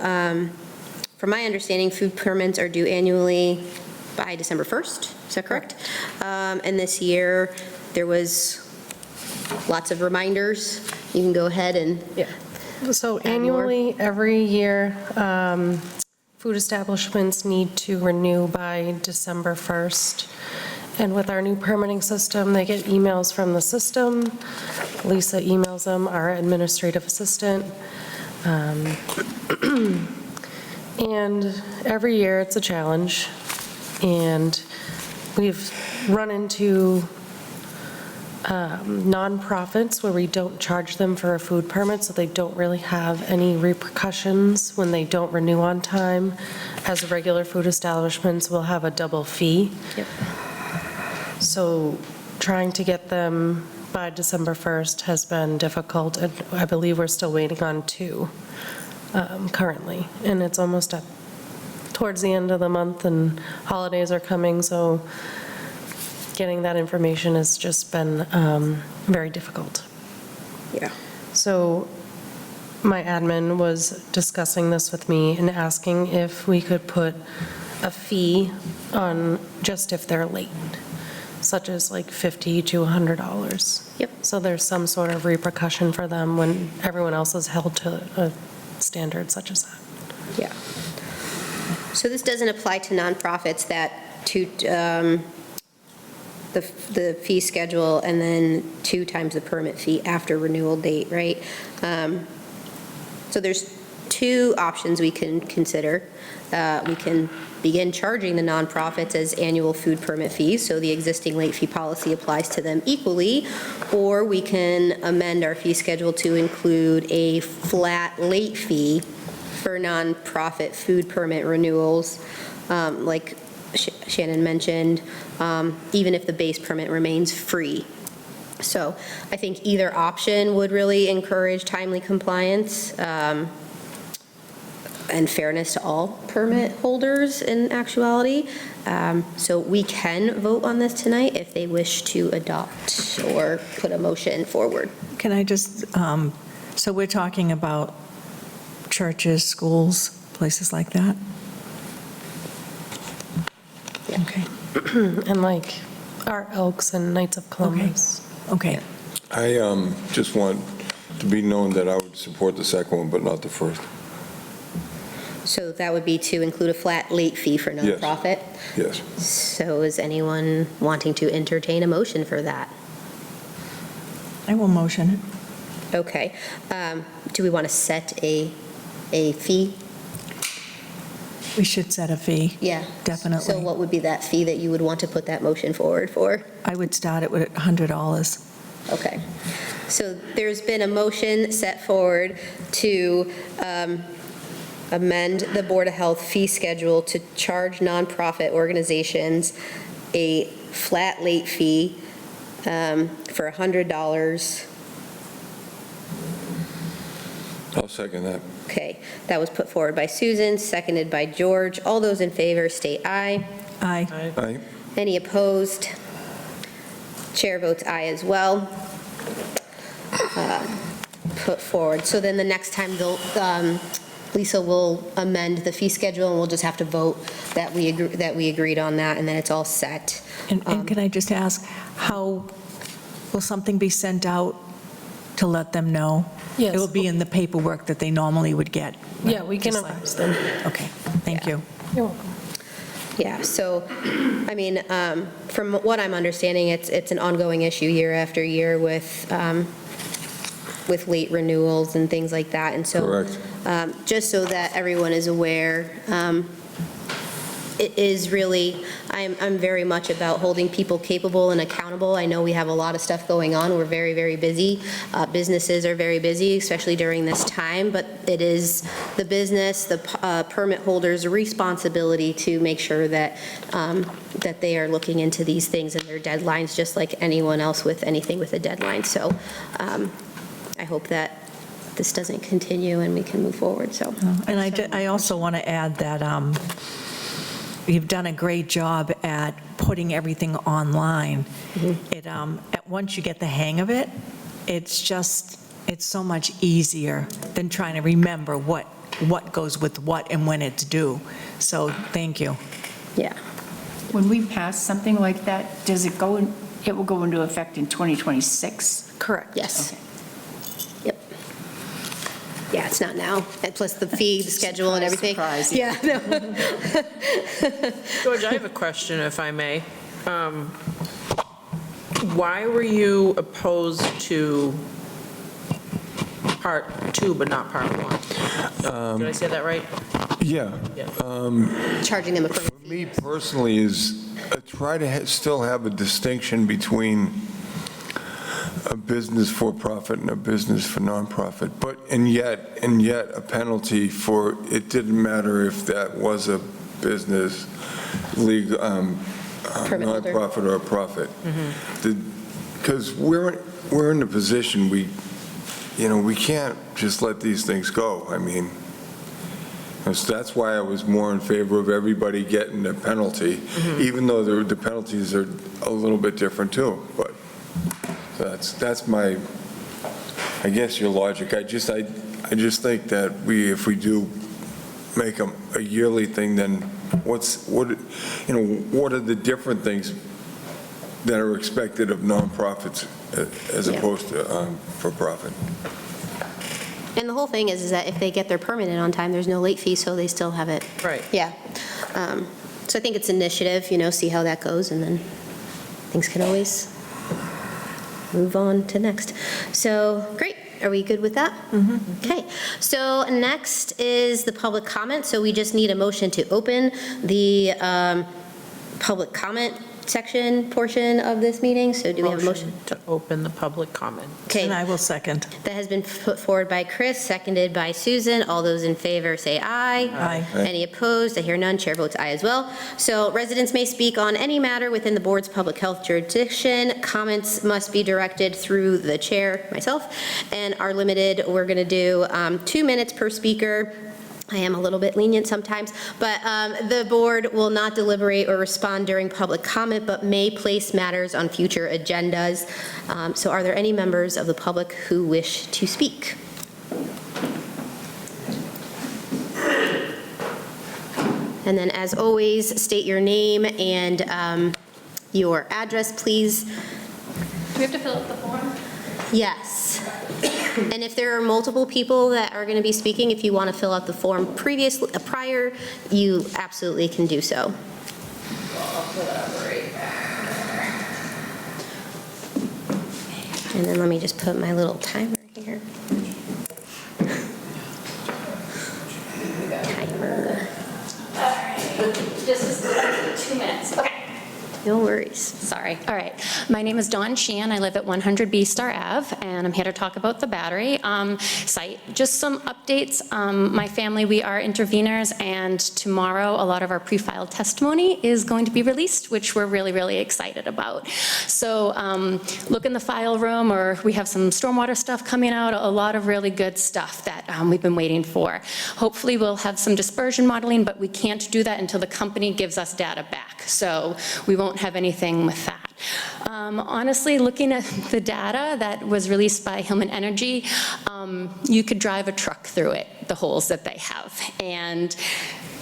from my understanding, food permits are due annually by December 1st, is that correct? And this year, there was lots of reminders. You can go ahead and, So Add more? annually, every year, food establishments need to renew by December 1st. And with our new permitting system, they get emails from the system. Lisa emails them, our administrative assistant. And every year, it's a challenge. And we've run into nonprofits where we don't charge them for a food permit, so they don't really have any repercussions when they don't renew on time. As regular food establishments will have a double fee. Yep. So trying to get them by December 1st has been difficult, and I believe we're still waiting on 2 currently. And it's almost towards the end of the month, and holidays are coming, so getting that information has just been very difficult. yeah. So my admin was discussing this with me and asking if we could put a fee on just if they're late, such as like $50 to $100. Yep. So there's some sort of repercussion for them when everyone else is held to a standard such as that. Yeah. So this doesn't apply to nonprofits that the fee schedule and then 2 times the permit fee after renewal date, right? So there's 2 options we can consider. We can begin charging the nonprofits as annual food permit fees, so the existing late fee policy applies to them equally, or we can amend our fee schedule to include a flat late fee for nonprofit food permit renewals, like Shannon mentioned, even if the base permit remains free. So I think either option would really encourage timely compliance. and fairness to all permit holders in actuality. So we can vote on this tonight if they wish to adopt or put a motion forward. Can I just, so we're talking about churches, schools, places like that? Yeah. Okay, And like our Elks and Knights of Columbus. okay. I just want to be known that I would support the second one, but not the first. So that would be to include a flat late fee for Yes. nonprofit. Yes. So is anyone wanting to entertain a motion for that? I will motion it. Okay. Do we want to set a fee? We should set a fee. Yeah. Definitely. So what would be that fee that you would want to put that motion forward for? I would start it with $100. Okay. So there's been a motion set forward to amend the Board of Health fee schedule to charge nonprofit organizations a flat late fee for $100. I'll second that. Okay, that was put forward by Susan, seconded by George. All those in favor state aye. Aye. Aye. Any opposed? Chair votes aye as well. Put forward. So then the next time, Lisa will amend the fee schedule, and we'll just have to vote that we agreed on that, and then it's all set. And can I just ask, how, will something be sent out to let them know? Yes. It will be in the paperwork that they normally would get? Yeah, we can Just like- advise them. Okay, thank you. You're welcome. Yeah, so, I mean, from what I'm understanding, it's an ongoing issue year after year with late renewals and things like that, and so. Correct. Just so that everyone is aware, it is really, I'm very much about holding people capable and accountable. I know we have a lot of stuff going on. We're very, very busy. Businesses are very busy, especially during this time, but it is the business, the permit holders' responsibility to make sure that, that they are looking into these things and their deadlines, just like anyone else with anything with a deadline. So I hope that this doesn't continue and we can move forward, so. And I also want to add that you've done a great job at putting everything online. Once you get the hang of it, it's so much easier than trying to remember what goes with what and when it's due. So, thank you. Yeah. When we pass something like that, does it go, it will go into effect in 2026? Correct. Yes. Yep. Yeah, it's not now. And plus the fee, the schedule and everything. Surprise, Yeah, no. George, I have a question, if I may. Why were you opposed to Part 2 but not Part 1? Did I say that right? Yeah. Charging them a For permit me fee. personally is, try to still have a distinction between a business for profit and a business for nonprofit, but, and yet a penalty for, it didn't matter if that was a business, legal, Permit holder. nonprofit or a profit. Because we're in the position, we can't just let these things go. I mean, that's why I was more in favor of everybody getting a penalty, even though the penalties are a little bit different too, but that's my, I guess, your logic. I just think that if we do make them a yearly thing, then what are the different things that are expected of nonprofits as Yeah. opposed to for profit? And the whole thing is that if they get their permit in on time, there's no late fee, so they still have it. Right. Yeah. So I think it's initiative, see how that goes, and then things can always move on to next. So, great. Are we good with that? Okay. So next is the public comment. So we just need a motion to open the public comment section portion of this meeting. So do we have a motion? To open the public comment. Okay. And I will second. That has been put forward by Chris, seconded by Susan. All those in favor say aye. Aye. Any opposed? I hear none. Chair votes aye as well. So residents may speak on any matter within the board's public health jurisdiction. Comments must be directed through the chair, myself, and are limited. We're going to do 2 minutes per speaker. I am a little bit lenient sometimes, but the board will not deliberate or respond during public comment, but may place matters on future agendas. So are there any members of the public who wish to speak? And then, as always, state your name and your address, please. Do we have to fill out the form? Yes. And if there are multiple people that are going to be speaking, if you want to fill out the form prior, you absolutely can do so. And then let me just put my little timer here. Timer. This is 2 minutes. Okay. No worries. Sorry. All right. My name is Dawn Sheehan. I live at 100 B Star Ave, and I'm here to talk about the battery site. Just some updates. My family, we are interveners, and tomorrow a lot of our pre-filed testimony is going to be released, which we're really, really excited about. So look in the file room, or we have some stormwater stuff coming out, a lot of really good stuff that we've been waiting for. Hopefully we'll have some dispersion modeling, but we can't do that until the company gives us data back. So we won't have anything with that. Honestly, looking at the data that was released by Hillman Energy, you could drive a truck through it, the holes that they have. And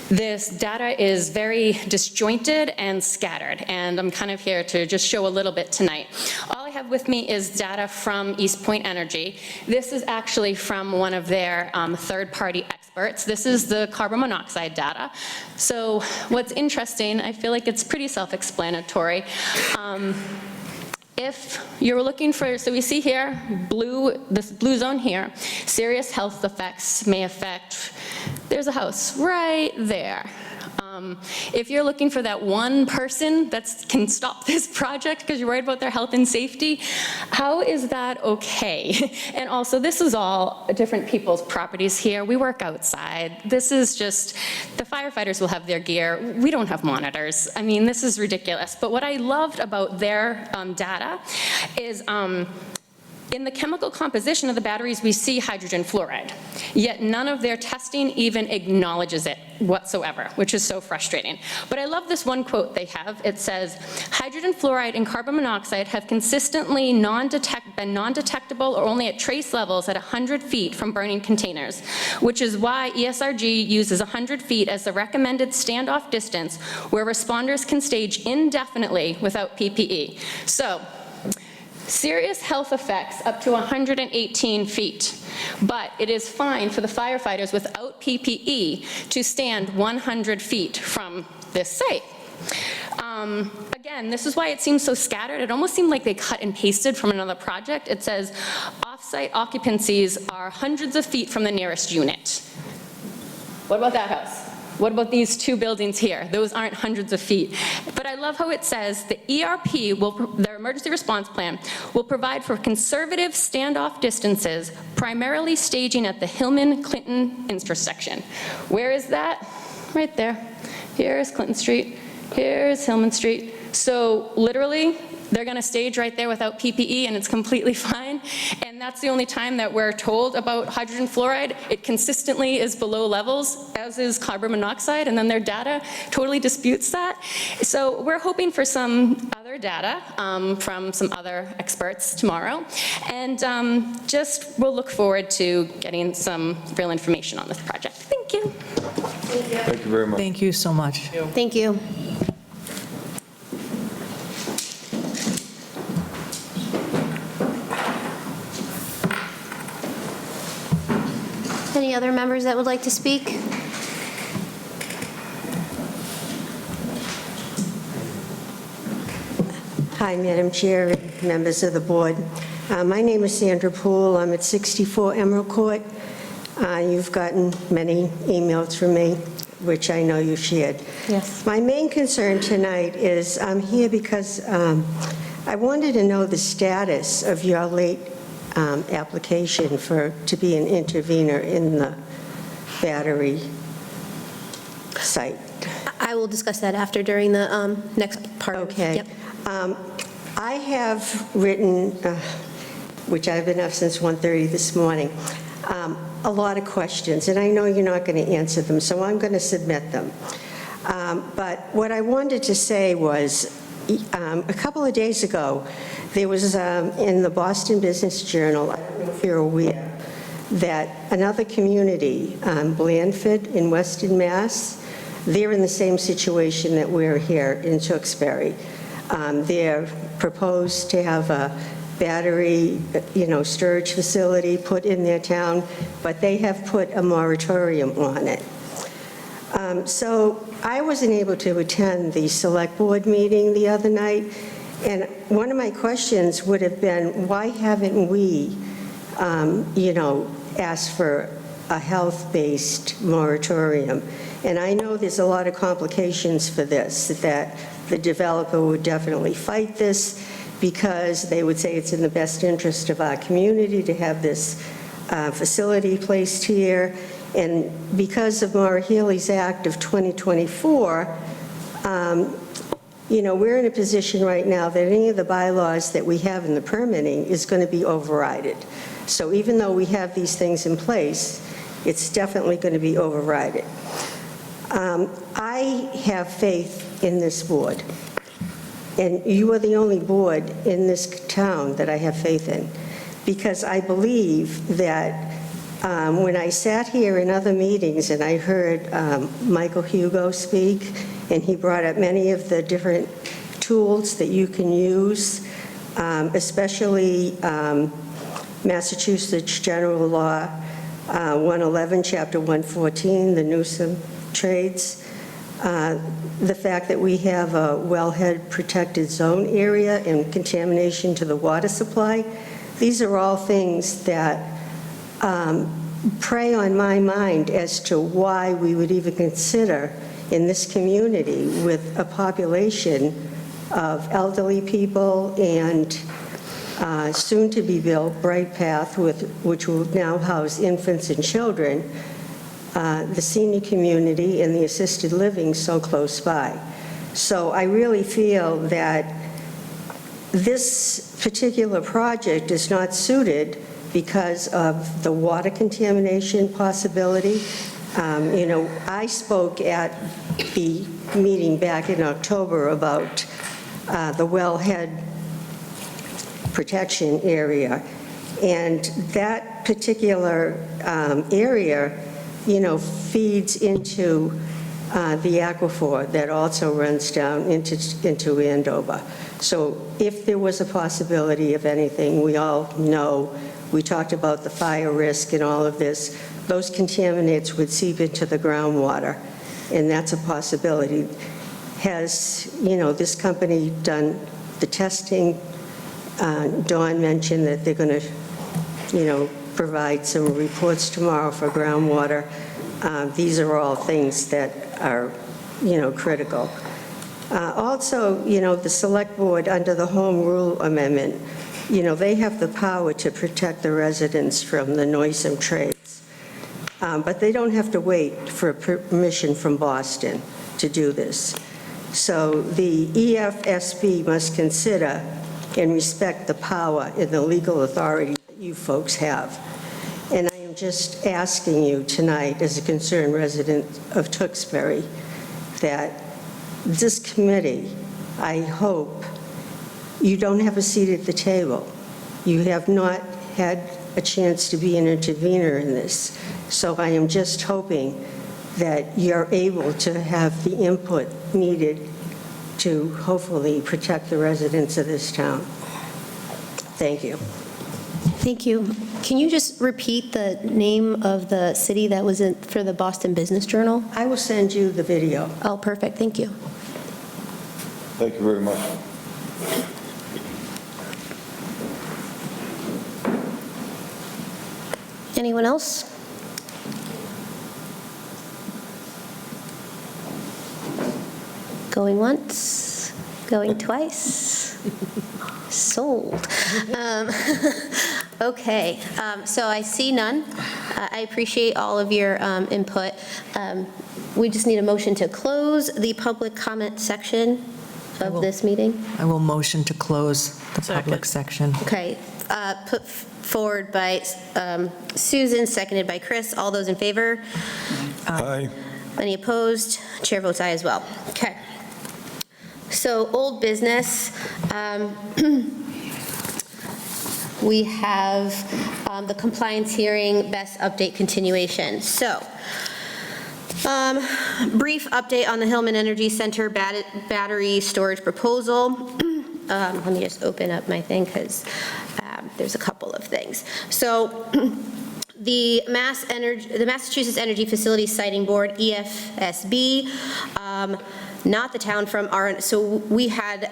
this data is very disjointed and scattered, and I'm kind of here to just show a little bit tonight. All I have with me is data from East Point Energy. This is actually from one of their third-party experts. This is the carbon monoxide data. So what's interesting, I feel like it's pretty self-explanatory. If you're looking for, so we see here, this blue zone here, serious health effects may affect, there's a house right there. If you're looking for that one person that can stop this project because you're worried about their health and safety, how is that okay? And also, this is all different people's properties here. We work outside. This is just, the firefighters will have their gear. We don't have monitors. I mean, this is ridiculous. But what I loved about their data is, in the chemical composition of the batteries, we see hydrogen fluoride, yet none of their testing even acknowledges it whatsoever, which is so frustrating. But I love this one quote they have. It says, hydrogen fluoride and carbon monoxide have consistently been non-detectable or only at trace levels at 100 feet from burning containers, which is why ESRG uses 100 feet as the recommended standoff distance where responders can stage indefinitely without PPE. So, serious health effects up to 118 feet, but it is fine for the firefighters without PPE to stand 100 feet from this site. Again, this is why it seems so scattered. It almost seemed like they cut and pasted from another project. It says off-site occupancies are hundreds of feet from the nearest unit. What about that house? What about these two buildings here? Those aren't hundreds of feet. But I love how it says the ERP, their emergency response plan, will provide for conservative standoff distances, primarily staging at the Hillman-Clinton intersection. Where is that? Right there. Here's Clinton Street. Here's Hillman Street. So literally, they're going to stage right there without PPE, and it's completely fine. And that's the only time that we're told about hydrogen fluoride. It consistently is below levels, as is carbon monoxide, and then their data totally disputes that. So we're hoping for some other data from some other experts tomorrow. And we'll look forward to getting some real information on this project. Thank you. Thank you very much. Thank you so much. Thank you. Any other members that would like to speak? Hi, Madam Chair and members of the board. My name is Sandra Poole. I'm at 64 Emerald Court. You've gotten many emails from me, which I know you shared. Yes. My main concern tonight is I'm here because I wanted to know the status of your late application to be an intervener in the battery site. I will discuss that after during the next part. Okay. Yep. I have written, which I've been up since 1:30 this morning, a lot of questions, and I know you're not going to answer them, so I'm going to submit them. But what I wanted to say was, a couple of days ago, there was in the Boston Business Journal, I don't know if you're aware, that another community, Blandford in Weston, Mass., they're in the same situation that we're here in Tewksbury. They're proposed to have a battery, storage facility put in their town, but they have put a moratorium on it. So I wasn't able to attend the select board meeting the other night, and one of my questions would have been, why haven't we, asked for a health-based moratorium? And I know there's a lot of complications for this, that the developer would definitely fight this because they would say it's in the best interest of our community to have this facility placed here. And because of Maura Healey's Act of 2024, we're in a position right now that any of the bylaws that we have in the permitting is going to be overrided. So even though we have these things in place, it's definitely going to be overrided. I have faith in this board, and you are the only board in this town that I have faith in, because I believe that when I sat here in other meetings and I heard Michael Hugo speak, and he brought up many of the different tools that you can use, especially Massachusetts General Law 111, Chapter 114, the Newsom trades, the fact that we have a wellhead protected zone area and contamination to the water supply. These are all things that prey on my mind as to why we would even consider in this community, with a population of elderly people and soon-to-be-built Bright Path, which will now house infants and children, the senior community and the assisted living so close by. So I really feel that this particular project is not suited because of the water contamination possibility. I spoke at the meeting back in October about the wellhead protection area, and that particular area, feeds into the aquifer that also runs down into Andover. So if there was a possibility of anything, we all know, we talked about the fire risk and all of this, those contaminants would seep into the groundwater, and that's a possibility. Has, this company done the testing? Dawn mentioned that they're going to, provide some reports tomorrow for groundwater. These are all things that are, critical. Also, the select board under the Home Rule Amendment, they have the power to protect the residents from the noisome trades. But they don't have to wait for permission from Boston to do this. So the EFSB must consider and respect the power and the legal authority that you folks have. And I am just asking you tonight, as a concerned resident of Tewksbury, that this committee, I hope, you don't have a seat at the table. You have not had a chance to be an intervener in this. So I am just hoping that you're able to have the input needed to hopefully protect the residents of this town. Thank you. Thank you. Can you just repeat the name of the city that was in for the Boston Business Journal? I will send you the video. Oh, perfect. Thank you. Thank you very much. Anyone else? Going once, going twice. Sold. Okay, so I see none. I appreciate all of your input. We just need a motion to close the public comment section of this meeting. I will motion to close the public section. Okay, put forward by Susan, seconded by Chris. All those in favor? Aye. Any opposed? Chair votes aye as well. Okay. So old business, we have the compliance hearing, best update continuation. So, brief update on the Hillman Energy Center battery storage proposal. Let me just open up my thing because there's a couple of things. So, the Massachusetts Energy Facilities Siting Board, EFSB, not the town from our, so we had,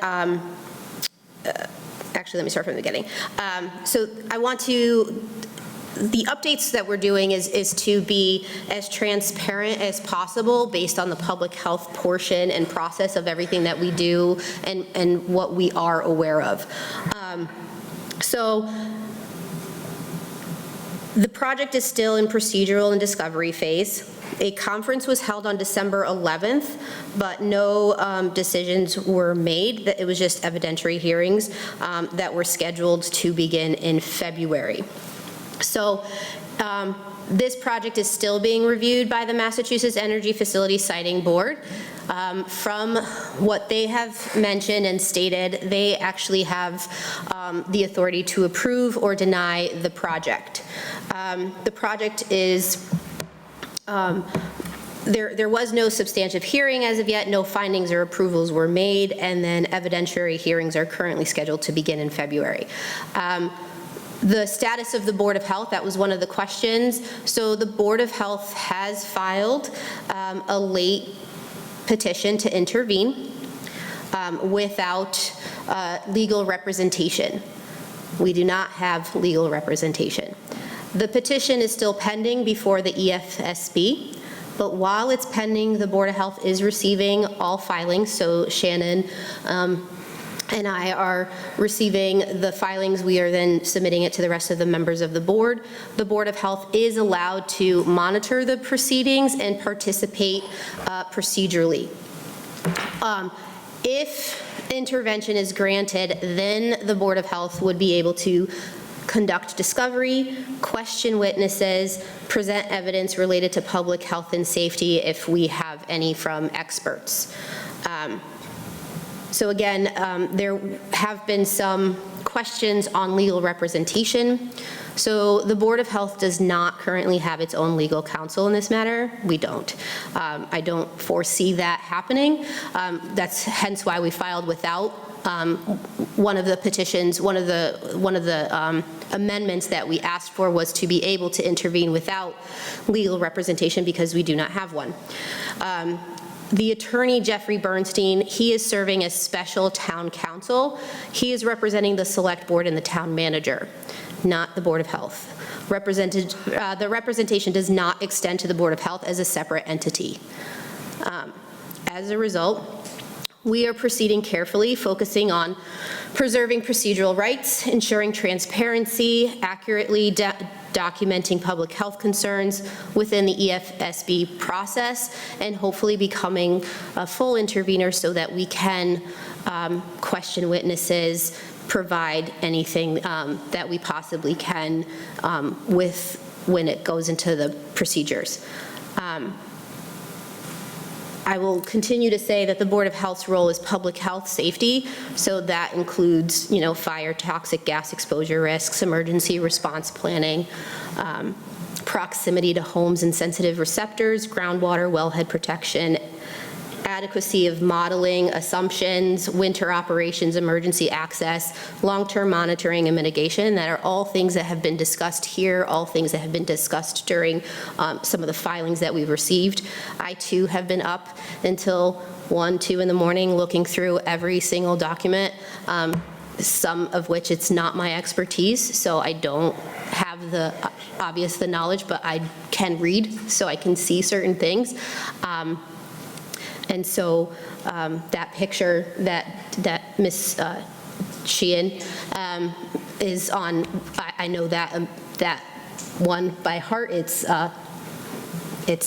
actually, let me start from the beginning. So I want to, the updates that we're doing is to be as transparent as possible based on the public health portion and process of everything that we do and what we are aware of. So the project is still in procedural and discovery phase. A conference was held on December 11th, but no decisions were made. It was just evidentiary hearings that were scheduled to begin in February. So this project is still being reviewed by the Massachusetts Energy Facilities Siting Board. From what they have mentioned and stated, they actually have the authority to approve or deny the project. The project is, there was no substantive hearing as of yet, no findings or approvals were made, and then evidentiary hearings are currently scheduled to begin in February. The status of the Board of Health, that was one of the questions. So the Board of Health has filed a late petition to intervene without legal representation. We do not have legal representation. The petition is still pending before the EFSB, but while it's pending, the Board of Health is receiving all filings. So Shannon and I are receiving the filings. We are then submitting it to the rest of the members of the board. The Board of Health is allowed to monitor the proceedings and participate procedurally. If intervention is granted, then the Board of Health would be able to conduct discovery, question witnesses, present evidence related to public health and safety if we have any from experts. So again, there have been some questions on legal representation. So the Board of Health does not currently have its own legal counsel in this matter. We don't. I don't foresee that happening. That's hence why we filed without one of the petitions, one of the amendments that we asked for was to be able to intervene without legal representation because we do not have one. The attorney, Jeffrey Bernstein, he is serving as special town counsel. He is representing the select board and the town manager, not the Board of Health. The representation does not extend to the Board of Health as a separate entity. As a result, we are proceeding carefully, focusing on preserving procedural rights, ensuring transparency, accurately documenting public health concerns within the EFSB process, and hopefully becoming a full intervener so that we can question witnesses, provide anything that we possibly can when it goes into the procedures. I will continue to say that the Board of Health's role is public health safety, so that includes, fire, toxic gas exposure risks, emergency response planning, proximity to homes and sensitive receptors, groundwater, wellhead protection, adequacy of modeling, assumptions, winter operations, emergency access, long-term monitoring and mitigation. That are all things that have been discussed here, all things that have been discussed during some of the filings that we've received. I too have been up until 1, 2 in the morning looking through every single document, some of which it's not my expertise, so I don't have the knowledge, but I can read, so I can see certain things. And so that picture that Ms. Sheehan is on, I know that that one by heart. It's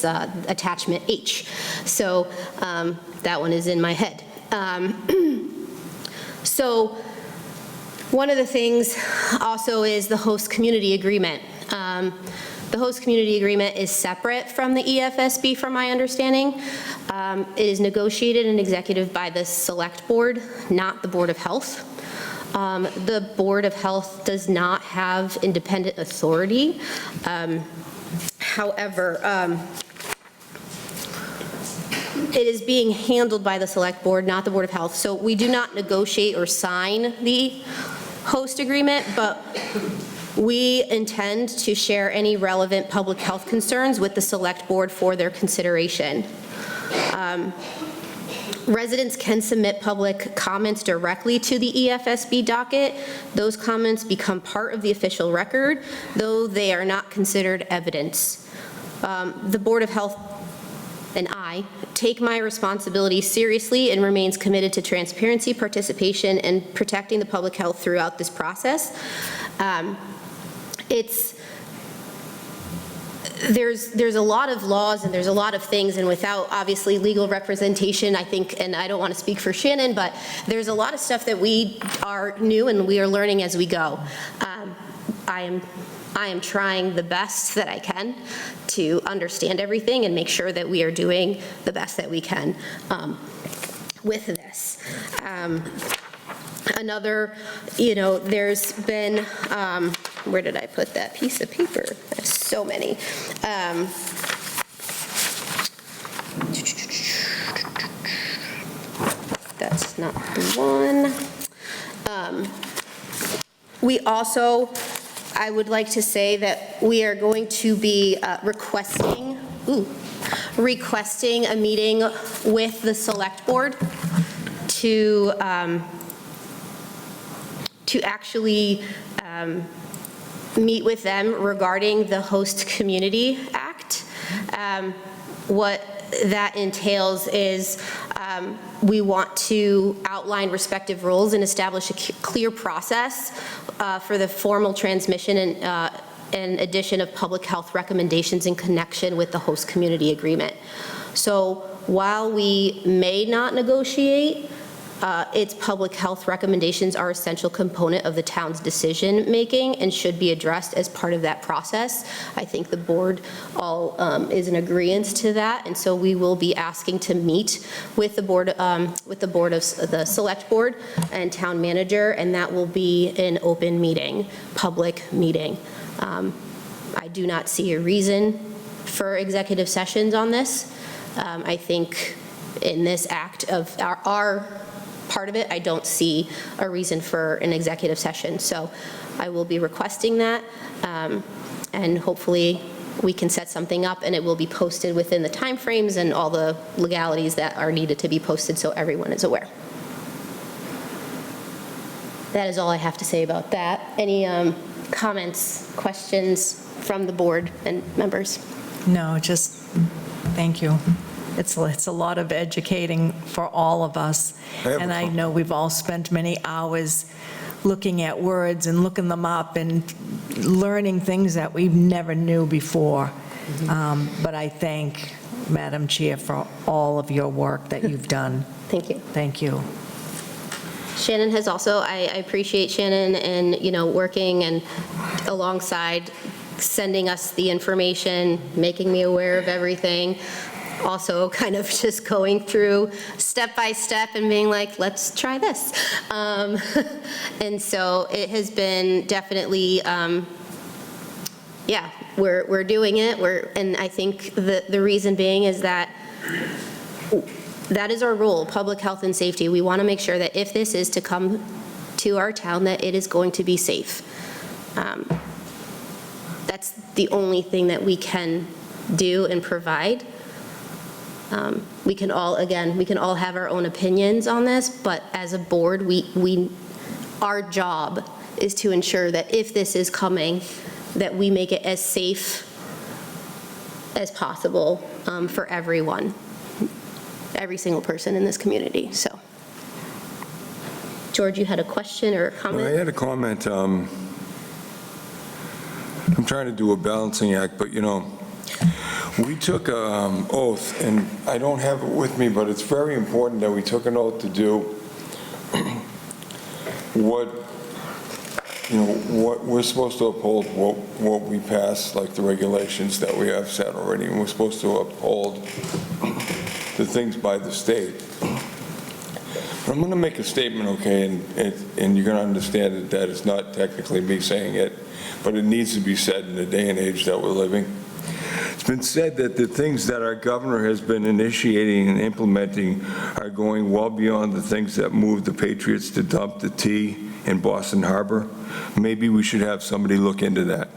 attachment H. So that one is in my head. So One of the things also is the host community agreement. The host community agreement is separate from the EFSB, from my understanding. It is negotiated and executive by the Select Board, not the Board of Health. The Board of Health does not have independent authority. However, it is being handled by the Select Board, not the Board of Health. So we do not negotiate or sign the host agreement, but we intend to share any relevant public health concerns with the Select Board for their consideration. Residents can submit public comments directly to the EFSB docket. Those comments become part of the official record, though they are not considered evidence. The Board of Health and I take my responsibility seriously and remains committed to transparency, participation, and protecting the public health throughout this process. There's a lot of laws and there's a lot of things, and without obviously legal representation, I think, and I don't want to speak for Shannon, but there's a lot of stuff that we are new and we are learning as we go. I am trying the best that I can to understand everything and make sure that we are doing the best that we can with this. Another, there's been, where did I put that piece of paper? I have so many. That's not the one. We also, I would like to say that we are going to be requesting a meeting with the Select Board to actually meet with them regarding the Host Community Act. What that entails is we want to outline respective rules and establish a clear process for the formal transmission and addition of public health recommendations in connection with the host community agreement. So while we may not negotiate, its public health recommendations are an essential component of the town's decision-making and should be addressed as part of that process. I think the board all is in agreement to that, and so we will be asking to meet with the board of the Select Board and Town Manager, and that will be an open meeting, public meeting. I do not see a reason for executive sessions on this. I think in this act of our part of it, I don't see a reason for an executive session. So I will be requesting that, and hopefully we can set something up and it will be posted within the timeframes and all the legalities that are needed to be posted so everyone is aware. That is all I have to say about that. Any comments, questions from the board and members? No, just thank you. It's a lot of educating for all of us. And I know we've all spent many hours looking at words and looking them up and learning things that we never knew before. But I thank Madam Chair for all of your work that you've done. Thank you. Thank you. Shannon has also, I appreciate Shannon and, working and alongside sending us the information, making me aware of everything. Also kind of just going through step by step and being like, let's try this. And so it has been definitely, yeah, we're doing it. And I think the reason being is that is our role, public health and safety. We want to make sure that if this is to come to our town, that it is going to be safe. That's the only thing that we can do and provide. We can all have our own opinions on this, but as a board, our job is to ensure that if this is coming, that we make it as safe as possible for everyone, every single person in this community. So, George, you had a question or a comment? I had a comment. I'm trying to do a balancing act, but we took an oath, and I don't have it with me, but it's very important that we took an oath to do what what, we're supposed to uphold what we pass, like the regulations that we have set already, and we're supposed to uphold the things by the state. But I'm going to make a statement, okay, and you're going to understand that it's not technically me saying it, but it needs to be said in the day and age that we're living. It's been said that the things that our governor has been initiating and implementing are going well beyond the things that moved the Patriots to dump the tea in Boston Harbor. Maybe we should have somebody look into that.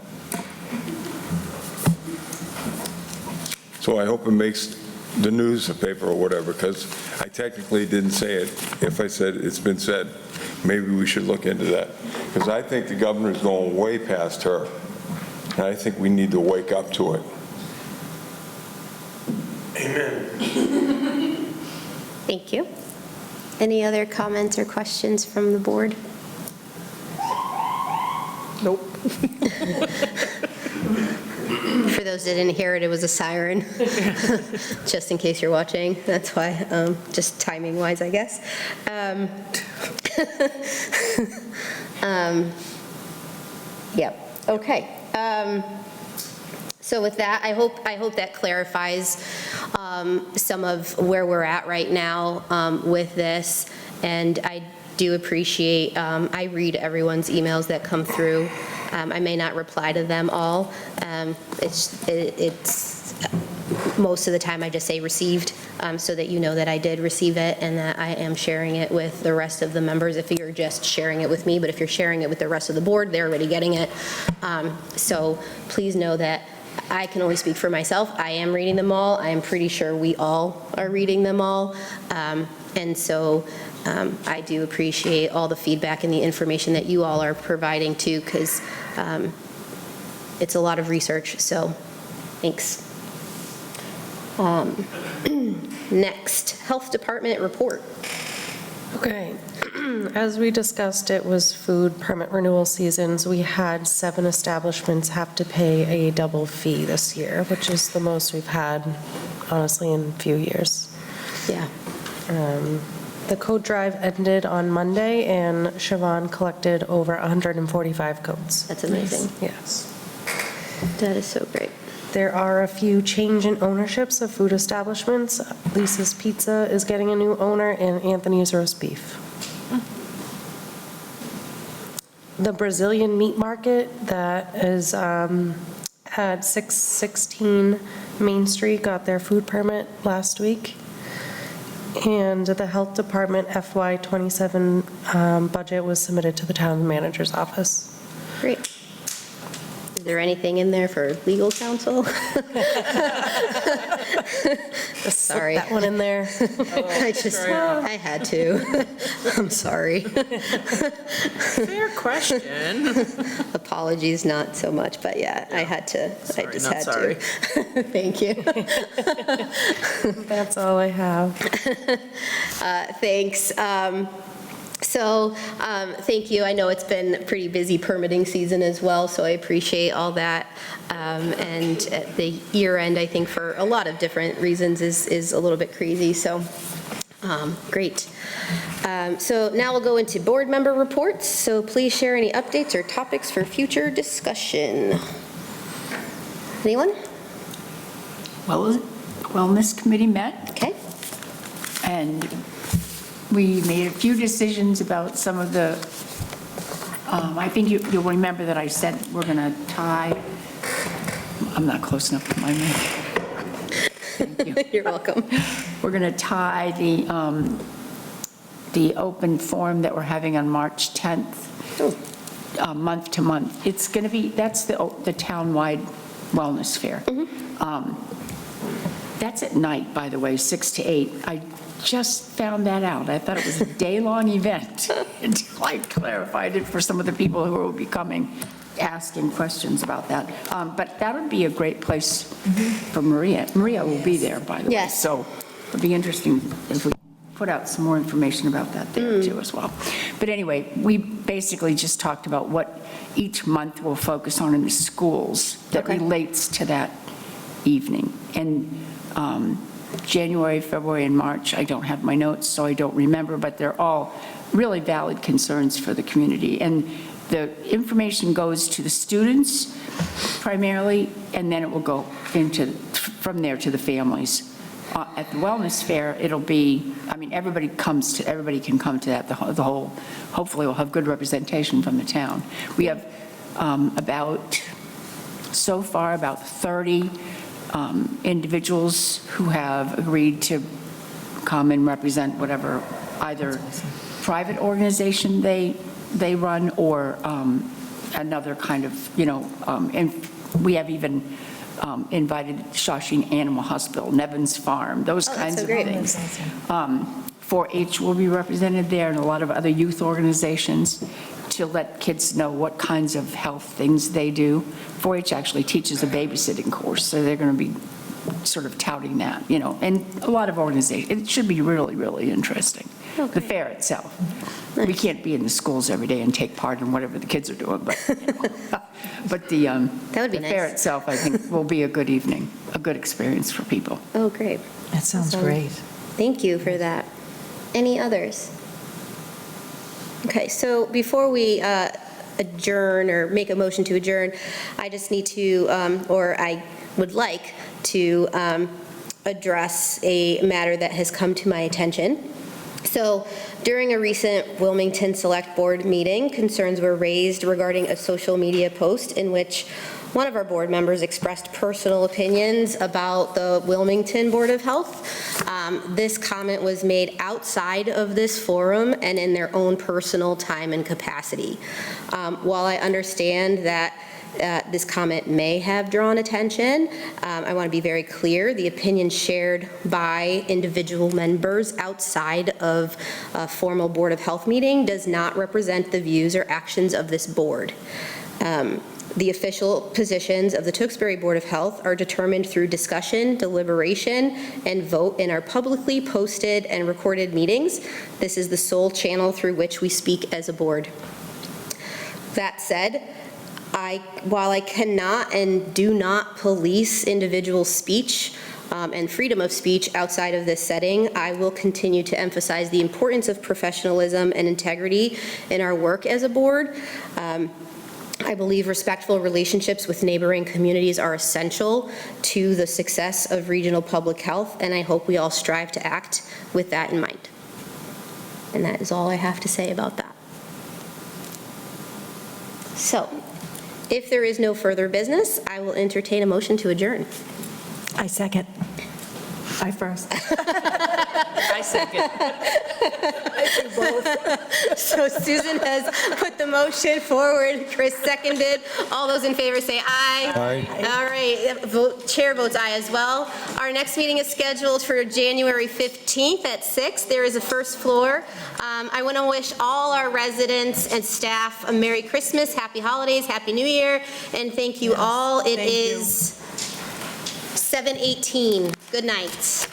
So I hope it makes the newspaper or whatever, because I technically didn't say it. If I said it's been said, maybe we should look into that. Because I think the governor's going way past her, and I think we need to wake up to it. Amen. Thank you. Any other comments or questions from the board? Nope. For those that didn't hear it, it was a siren, just in case you're watching. That's why, just timing-wise, I guess. Yep, okay. So with that, I hope that clarifies some of where we're at right now with this. And I do appreciate, I read everyone's emails that come through. I may not reply to them all. It's most of the time I just say received, so that you know that I did receive it and that I am sharing it with the rest of the members if you're just sharing it with me. But if you're sharing it with the rest of the board, they're already getting it. So please know that I can only speak for myself. I am reading them all. I am pretty sure we all are reading them all. And so I do appreciate all the feedback and the information that you all are providing too, because it's a lot of research, so thanks. Next, Health Department report. Okay, as we discussed, it was food permit renewal seasons. We had 7 establishments have to pay a double fee this year, which is the most we've had, honestly, in a few years. Yeah. The code drive ended on Monday, and Siobhan collected over 145 codes. That's amazing. Yes. That is so great. There are a few change in ownerships of food establishments. Lisa's Pizza is getting a new owner, and Anthony's Roast Beef. The Brazilian meat market that is at 616 Main Street got their food permit last week. And the Health Department FY27 budget was submitted to the town manager's office. Great. Is there anything in there for legal counsel? Sorry. Slip that one in there. I had to. I'm sorry. Fair question. Apologies, not so much, but yeah, I had to. I just not had sorry. to. Thank you. That's all I have. Thanks. So thank you. I know it's been a pretty busy permitting season as well, so I appreciate all that. And at the year end, I think for a lot of different reasons is a little bit crazy, so great. So now we'll go into board member reports. So please share any updates or topics for future discussion. Anyone? Well, Wellness Committee met, Okay. and we made a few decisions about some of the, I think you'll remember that I said we're going to tie, I'm not close enough to my mic. Thank you. You're welcome. We're going to tie the open forum that we're having on March 10th, month to month. It's going to be, that's the town-wide wellness fair. That's at night, by the way, 6 to 8. I just found that out. I thought it was a day-long event until I clarified it for some of the people who will be coming, asking questions about that. But that would be a great place for Maria. Maria will be there, by the way. Yes. So it'd be interesting if we put out some more information about that there too as well. But anyway, we basically just talked about what each month we'll focus on in the schools that relates to that evening. And January, February, and March, I don't have my notes, so I don't remember, but they're all really valid concerns for the community. And the information goes to the students primarily, and then it will go from there to the families. At the wellness fair, it'll be, I mean, everybody can come to that, hopefully we'll have good representation from the town. We have so far about 30 individuals who have agreed to come and represent whatever, either private organization they run or another kind of, and we have even invited Shawshene Animal Hospital, Nevins Farm, those kinds of things. 4-H will be represented there, and a lot of other youth organizations, to let kids know what kinds of health things they do. 4-H actually teaches a babysitting course, so they're going to be sort of touting that, and a lot of organizations. It should be really, really interesting. The fair itself. We can't be in the schools every day and take part in whatever the kids are doing, but, but the fair nice. itself, I think, will be a good evening, a good experience for people. Oh, great. That sounds Awesome. great. Thank you for that. Any others? Okay, so before we adjourn or make a motion to adjourn, I just need to, or I would like to address a matter that has come to my attention. So during a recent Wilmington Select Board meeting, concerns were raised regarding a social media post in which one of our board members expressed personal opinions about the Wilmington Board of Health. This comment was made outside of this forum and in their own personal time and capacity. While I understand that this comment may have drawn attention, I want to be very clear, the opinion shared by individual members outside of a formal Board of Health meeting does not represent the views or actions of this board. The official positions of the Tewksbury Board of Health are determined through discussion, deliberation, and vote in our publicly posted and recorded meetings. This is the sole channel through which we speak as a board. That said, while I cannot and do not police individual speech and freedom of speech outside of this setting, I will continue to emphasize the importance of professionalism and integrity in our work as a board. I believe respectful relationships with neighboring communities are essential to the success of regional public health, and I hope we all strive to act with that in mind. And that is all I have to say about that. So, if there is no further business, I will entertain a motion to adjourn. I second. I first. I second. So Susan has put the motion forward, Chris seconded. All those in favor say aye. Aye. All right, chair votes aye as well. Our next meeting is scheduled for January 15th at 6. There is a first floor. I want to wish all our residents and staff a Merry Christmas, Happy Holidays, Happy New Year, and thank you all. It thank you. is 7:18. Good night.